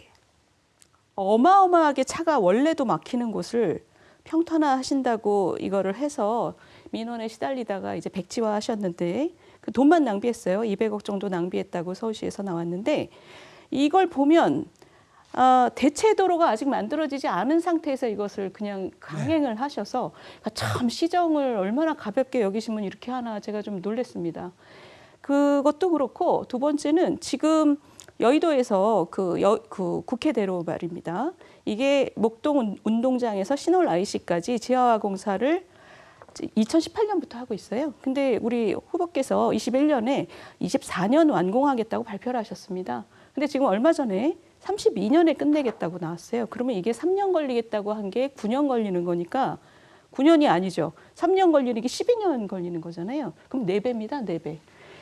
어마어마하게 차가 원래도 막히는 곳을 평탄화하신다고 이거를 해서 민원에 시달리다가 이제 백지화하셨는데 그 돈만 낭비했어요. 200억 정도 낭비했다고 서울시에서 나왔는데 이걸 보면 대체도로가 아직 만들어지지 않은 상태에서 이것을 그냥 강행을 하셔서 참 시정을 얼마나 가볍게 여기시면 이렇게 하나 제가 좀 놀랐습니다. 그것도 그렇고 두 번째는 지금 여의도에서 그 국회대로 말입니다. 이게 목동 운동장에서 신월 IC까지 지하화 공사를 2018년부터 하고 있어요. 근데 우리 후보께서 21년에 24년 완공하겠다고 발표를 하셨습니다. 근데 지금 얼마 전에 32년에 끝내겠다고 나왔어요. 그러면 이게 3년 걸리겠다고 한 게 9년 걸리는 거니까 9년이 아니죠. 3년 걸리는 게 12년 걸리는 거잖아요. 그럼 4배입니다. 4배.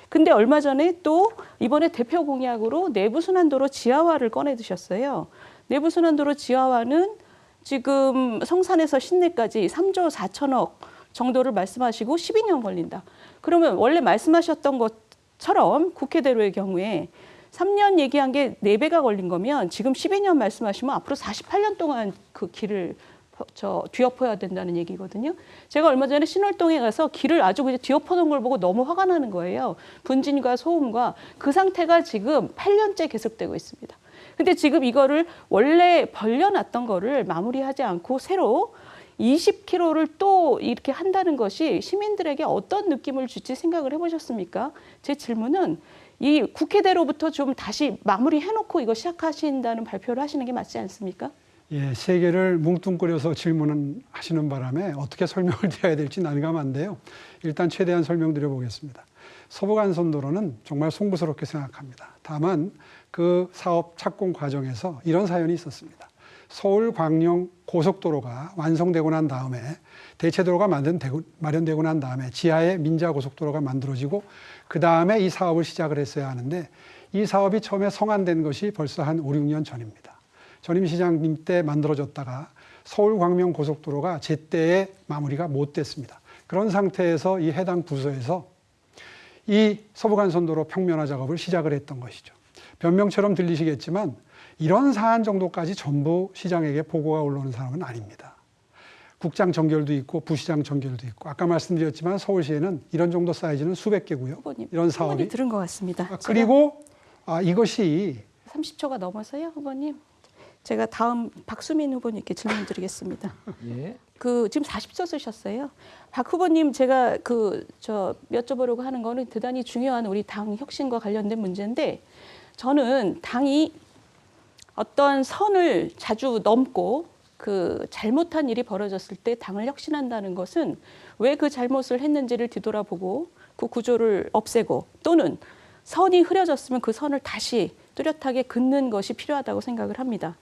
근데 얼마 전에 또 이번에 대표 공약으로 내부순환도로 지하화를 꺼내드셨어요. 내부순환도로 지하화는 지금 성산에서 신내까지 3조 4천억 정도를 말씀하시고 12년 걸린다. 그러면 원래 말씀하셨던 것처럼 국회대로의 경우에 3년 얘기한 게 4배가 걸린 거면 지금 12년 말씀하시면 앞으로 48년 동안 그 길을 뒤엎어야 된다는 얘기거든요. 제가 얼마 전에 신월동에 가서 길을 아주 그냥 뒤엎어놓은 걸 보고 너무 화가 나는 거예요. 분진과 소음과 그 상태가 지금 8년째 계속되고 있습니다. 근데 지금 이거를 원래 벌려놨던 거를 마무리하지 않고 새로 20km를 또 이렇게 한다는 것이 시민들에게 어떤 느낌을 줄지 생각을 해보셨습니까? 제 질문은 이 국회대로부터 좀 다시 마무리해놓고 이거 시작하신다는 발표를 하시는 게 맞지 않습니까? 예, 세 개를 뭉뚱그려서 질문을 하시는 바람에 어떻게 설명을 드려야 될지 난감한데요. 일단 최대한 설명드려 보겠습니다. 서부간선도로는 정말 송구스럽게 생각합니다. 다만 그 사업 착공 과정에서 이런 사연이 있었습니다. 서울 광명 고속도로가 완성되고 난 다음에 대체도로가 마련되고 난 다음에 지하에 민자고속도로가 만들어지고 그 다음에 이 사업을 시작을 했어야 하는데 이 사업이 처음에 성안된 것이 벌써 한 5, 6년 전입니다. 전임 시장님 때 만들어졌다가 서울 광명 고속도로가 제때에 마무리가 못 됐습니다. 그런 상태에서 이 해당 부서에서 이 서부간선도로 평면화 작업을 시작을 했던 것이죠. 변명처럼 들리시겠지만 이런 사안 정도까지 전부 시장에게 보고가 올라오는 사람은 아닙니다. 국장 정결도 있고 부시장 정결도 있고 아까 말씀드렸지만 서울시에는 이런 정도 사이즈는 수백 개고요. 후보님, 이런 사업이 들은 것 같습니다. 그리고 이것이 30초가 넘어서요, 후보님. 제가 다음 박수민 후보님께 질문 드리겠습니다. 예. 지금 40초 쓰셨어요. 박 후보님, 제가 여쭤보려고 하는 거는 대단히 중요한 우리 당 혁신과 관련된 문제인데 저는 당이 어떤 선을 자주 넘고 잘못한 일이 벌어졌을 때 당을 혁신한다는 것은 왜 그 잘못을 했는지를 뒤돌아보고 그 구조를 없애고 또는 선이 흐려졌으면 그 선을 다시 뚜렷하게 긋는 것이 필요하다고 생각을 합니다.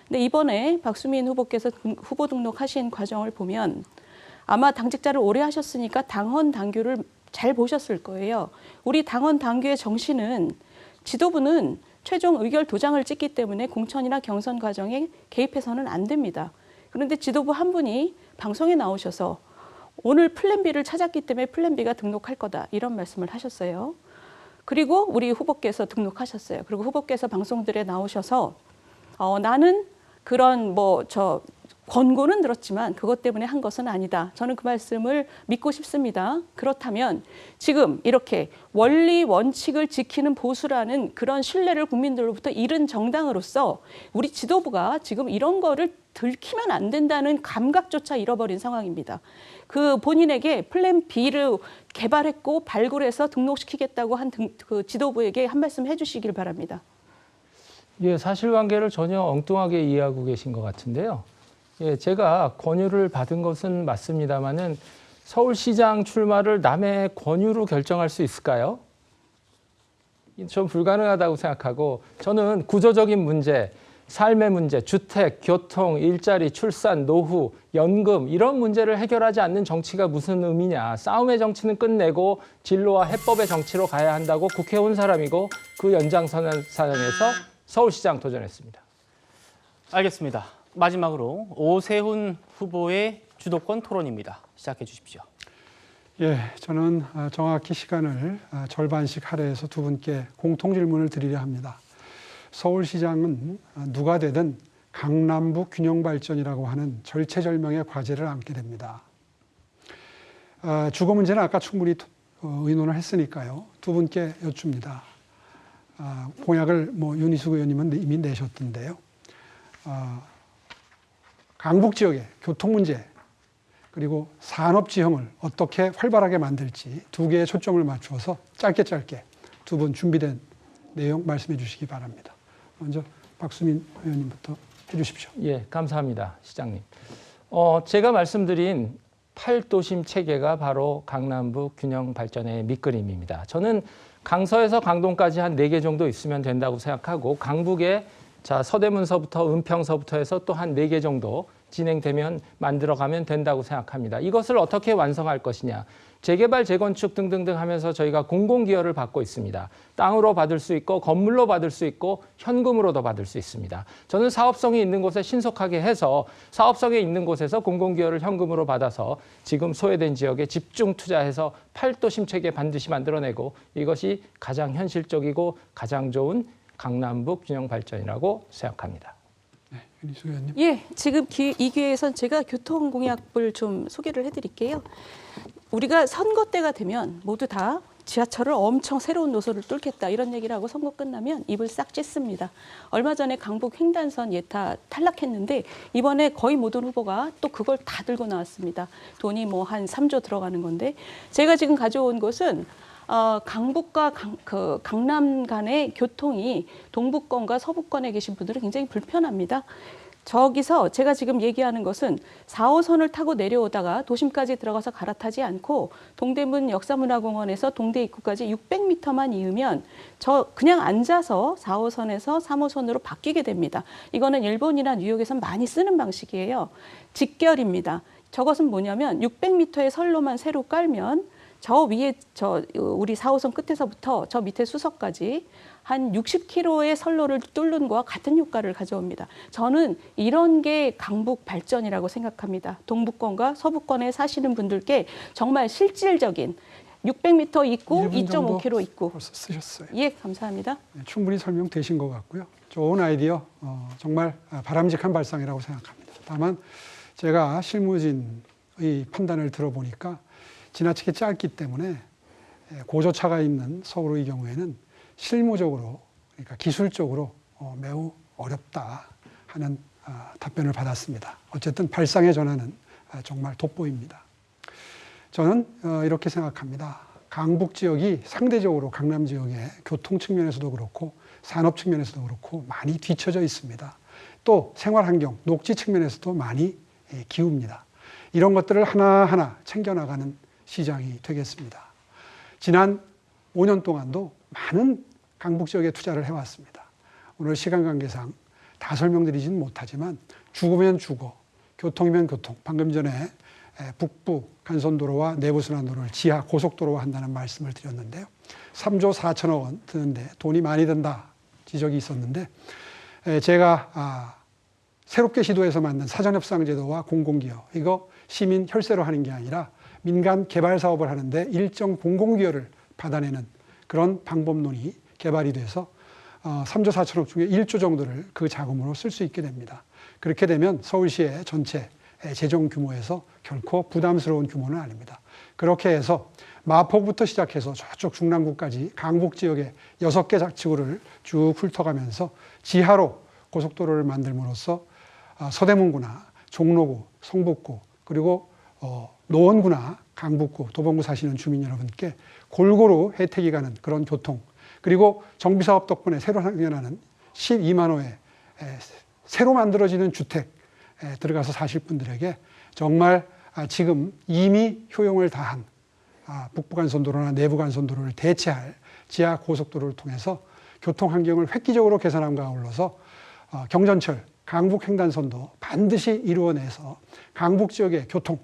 근데 이번에 박수민 후보께서 후보 등록하신 과정을 보면 아마 당직자를 오래 하셨으니까 당헌 당규를 잘 보셨을 거예요. 우리 당헌 당규의 정신은 지도부는 최종 의결 도장을 찍기 때문에 공천이나 경선 과정에 개입해서는 안 됩니다. 그런데 지도부 한 분이 방송에 나오셔서 오늘 플랜 B를 찾았기 때문에 플랜 B가 등록할 거다 이런 말씀을 하셨어요. 그리고 우리 후보께서 등록하셨어요. 그리고 후보께서 방송들에 나오셔서 나는 그런 권고는 들었지만 그것 때문에 한 것은 아니다. 저는 그 말씀을 믿고 싶습니다. 그렇다면 지금 이렇게 원리 원칙을 지키는 보수라는 그런 신뢰를 국민들로부터 잃은 정당으로서 우리 지도부가 지금 이런 거를 들키면 안 된다는 감각조차 잃어버린 상황입니다. 본인에게 플랜 B를 개발했고 발굴해서 등록시키겠다고 한 그 지도부에게 한 말씀 해주시길 바랍니다. 예, 사실관계를 전혀 엉뚱하게 이해하고 계신 것 같은데요. 예, 제가 권유를 받은 것은 맞습니다만은 서울시장 출마를 남의 권유로 결정할 수 있을까요? 좀 불가능하다고 생각하고 저는 구조적인 문제, 삶의 문제, 주택, 교통, 일자리, 출산, 노후, 연금 이런 문제를 해결하지 않는 정치가 무슨 의미냐. 싸움의 정치는 끝내고 진로와 해법의 정치로 가야 한다고 국회에 온 사람이고 그 연장선상에서 서울시장 도전했습니다. 알겠습니다. 마지막으로 오세훈 후보의 주도권 토론입니다. 시작해 주십시오. 예, 저는 정확히 시간을 절반씩 할애해서 두 분께 공통 질문을 드리려 합니다. 서울시장은 누가 되든 강남북 균형 발전이라고 하는 절체절명의 과제를 안게 됩니다. 주거 문제는 아까 충분히 의논을 했으니까요. 두 분께 여쭙니다. 공약을 윤희숙 의원님은 이미 내셨던데요. 강북 지역의 교통 문제 그리고 산업 지형을 어떻게 활발하게 만들지 두 개의 초점을 맞추어서 짧게 두 분 준비된 내용 말씀해 주시기 바랍니다. 먼저 박수민 의원님부터 해주십시오. 예, 감사합니다, 시장님. 제가 말씀드린 8도심 체계가 바로 강남북 균형 발전의 밑그림입니다. 저는 강서에서 강동까지 한 4개 정도 있으면 된다고 생각하고 강북에 서대문서부터 은평서부터 해서 또 한 4개 정도 진행되면 만들어가면 된다고 생각합니다. 이것을 어떻게 완성할 것이냐. 재개발, 재건축 등등등 하면서 저희가 공공기여를 받고 있습니다. 땅으로 받을 수 있고 건물로 받을 수 있고 현금으로도 받을 수 있습니다. 저는 사업성이 있는 곳에 신속하게 해서 사업성이 있는 곳에서 공공기여를 현금으로 받아서 지금 소외된 지역에 집중 투자해서 8도심 체계 반드시 만들어내고 이것이 가장 현실적이고 가장 좋은 강남북 균형 발전이라고 생각합니다. 네, 윤희숙 의원님. 예, 지금 이 기회에선 제가 교통공약을 좀 소개를 해드릴게요. 우리가 선거 때가 되면 모두 다 지하철을 엄청 새로운 노선을 뚫겠다 이런 얘기를 하고 선거 끝나면 입을 싹 찢습니다. 얼마 전에 강북 횡단선 예타 탈락했는데 이번에 거의 모든 후보가 또 그걸 다 들고 나왔습니다. 돈이 뭐 한 3조 들어가는 건데 제가 지금 가져온 것은 강북과 강남 간의 교통이 동부권과 서부권에 계신 분들은 굉장히 불편합니다. 저기서 제가 지금 얘기하는 것은 4호선을 타고 내려오다가 도심까지 들어가서 갈아타지 않고 동대문 역사문화공원에서 동대 입구까지 600m만 이으면 저 그냥 앉아서 4호선에서 3호선으로 바뀌게 됩니다. 이거는 일본이나 뉴욕에서 많이 쓰는 방식이에요. 직결입니다. 저것은 뭐냐면 600m의 선로만 새로 깔면 저 위에 우리 4호선 끝에서부터 저 밑에 수서까지 한 60km의 선로를 뚫는 거와 같은 효과를 가져옵니다. 저는 이런 게 강북 발전이라고 생각합니다. 동부권과 서부권에 사시는 분들께 정말 실질적인 600m 있고 2.5km 있고. 벌써 쓰셨어요. 예, 감사합니다. 네, 충분히 설명되신 것 같고요. 좋은 아이디어, 정말 바람직한 발상이라고 생각합니다. 다만 제가 실무진의 판단을 들어보니까 지나치게 짧기 때문에 고조차가 있는 서울의 경우에는 실무적으로, 그러니까 기술적으로 매우 어렵다 하는 답변을 받았습니다. 어쨌든 발상의 전환은 정말 돋보입니다. 저는 이렇게 생각합니다. 강북 지역이 상대적으로 강남 지역의 교통 측면에서도 그렇고 산업 측면에서도 그렇고 많이 뒤처져 있습니다. 또 생활환경, 녹지 측면에서도 많이 기웁니다. 이런 것들을 하나하나 챙겨나가는 시장이 되겠습니다. 지난 5년 동안도 많은 강북 지역에 투자를 해왔습니다. 오늘 시간 관계상 다 설명드리지는 못하지만 주거면 주거, 교통이면 교통, 방금 전에 북부 간선도로와 내부순환도로를 지하 고속도로화 한다는 말씀을 드렸는데요. 3조 4천억 원 드는데 돈이 많이 든다 지적이 있었는데 제가 새롭게 시도해서 만든 사전협상제도와 공공기여, 이거 시민 혈세로 하는 게 아니라 민간 개발 사업을 하는데 일정 공공기여를 받아내는 그런 방법론이 개발이 돼서 3조 4천억 중에 1조 정도를 그 자금으로 쓸 수 있게 됩니다. 그렇게 되면 서울시의 전체 재정 규모에서 결코 부담스러운 규모는 아닙니다. 그렇게 해서 마포구부터 시작해서 저쪽 중랑구까지 강북 지역의 6개 자치구를 쭉 훑어가면서 지하로 고속도로를 만들므로써 서대문구나 종로구, 성북구, 그리고 노원구나 강북구, 도봉구 사시는 주민 여러분께 골고루 혜택이 가는 그런 교통, 그리고 정비사업 덕분에 새로 생겨나는 12만 호의 새로 만들어지는 주택 들어가서 사실 분들에게 정말 지금 이미 효용을 다한 북부간선도로나 내부간선도로를 대체할 지하 고속도로를 통해서 교통 환경을 획기적으로 개선함과 아울러서 경전철, 강북 횡단선도 반드시 이루어내서 강북 지역의 교통,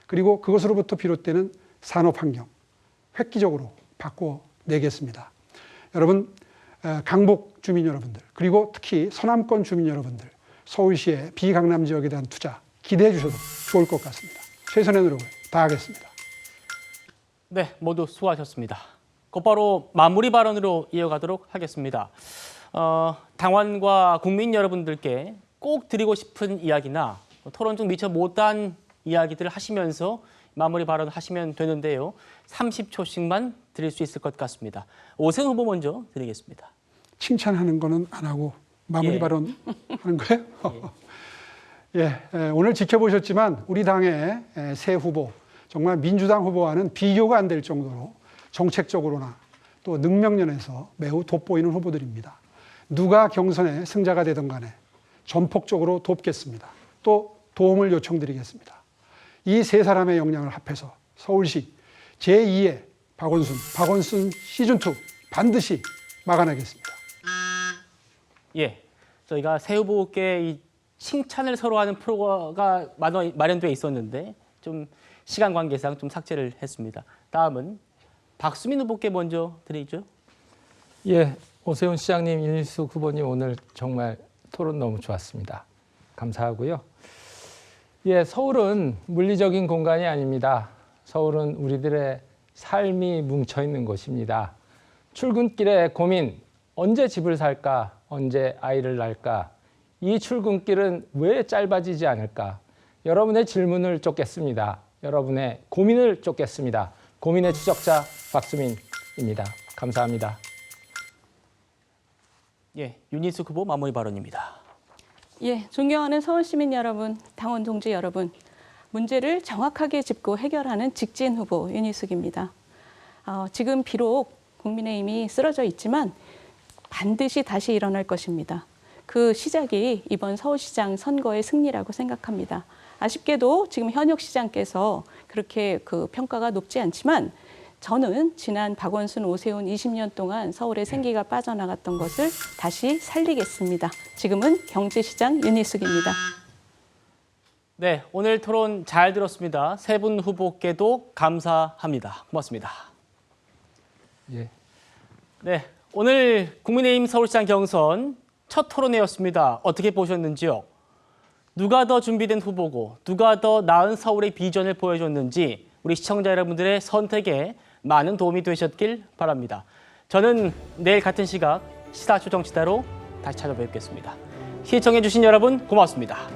그리고 그것으로부터 비롯되는 산업 환경 획기적으로 바꿔내겠습니다. 여러분, 강북 주민 여러분들, 그리고 특히 서남권 주민 여러분들, 서울시의 비강남 지역에 대한 투자 기대해 주셔도 좋을 것 같습니다. 최선의 노력을 다하겠습니다. 네, 모두 수고하셨습니다. 곧바로 마무리 발언으로 이어가도록 하겠습니다. 당원과 국민 여러분들께 꼭 드리고 싶은 이야기나 토론 중 미처 못한 이야기들을 하시면서 마무리 발언을 하시면 되는데요. 30초씩만 드릴 수 있을 것 같습니다. 오세훈 후보 먼저 드리겠습니다. 칭찬하는 거는 안 하고 마무리 발언 하는 거예요? 예, 오늘 지켜보셨지만 우리 당의 새 후보, 정말 민주당 후보와는 비교가 안 될 정도로 정책적으로나 또 능력면에서 매우 돋보이는 후보들입니다. 누가 경선의 승자가 되든 간에 전폭적으로 돕겠습니다. 또 도움을 요청드리겠습니다. 이 세 사람의 역량을 합해서 서울시 제2의 박원순 시즌2 반드시 막아내겠습니다. 예, 저희가 새 후보께 이 칭찬을 서로 하는 프로가 마련되어 있었는데 좀 시간 관계상 좀 삭제를 했습니다. 다음은 박수민 후보께 먼저 드리죠. 예, 오세훈 시장님, 윤희숙 후보님 오늘 정말 토론 너무 좋았습니다. 감사하고요. 예, 서울은 물리적인 공간이 아닙니다. 서울은 우리들의 삶이 뭉쳐 있는 곳입니다. 출근길에 고민, 언제 집을 살까, 언제 아이를 낳을까, 이 출근길은 왜 짧아지지 않을까? 여러분의 질문을 쫓겠습니다. 여러분의 고민을 쫓겠습니다. 고민의 추적자 박수민입니다. 감사합니다. 예, 윤희숙 후보 마무리 발언입니다. 예, 존경하는 서울시민 여러분, 당원 동지 여러분, 문제를 정확하게 짚고 해결하는 직진 후보 윤희숙입니다. 지금 비록 국민의힘이 쓰러져 있지만 반드시 다시 일어날 것입니다. 그 시작이 이번 서울시장 선거의 승리라고 생각합니다. 아쉽게도 지금 현역 시장께서 그렇게 그 평가가 높지 않지만 저는 지난 박원순, 오세훈 20년 동안 서울의 생기가 빠져나갔던 것을 다시 살리겠습니다. 지금은 경제시장 윤희숙입니다. 네, 오늘 토론 잘 들었습니다. 세 분 후보께도 감사합니다. 고맙습니다. 예. 네, 오늘 국민의힘 서울시장 경선 첫 토론회였습니다. 어떻게 보셨는지요? 누가 더 준비된 후보고 누가 더 나은 서울의 비전을 보여줬는지 우리 시청자 여러분들의 선택에 많은 도움이 되셨길 바랍니다. 저는 내일 같은 시각 시사초정치다로 다시 찾아뵙겠습니다. 시청해주신 여러분 고맙습니다.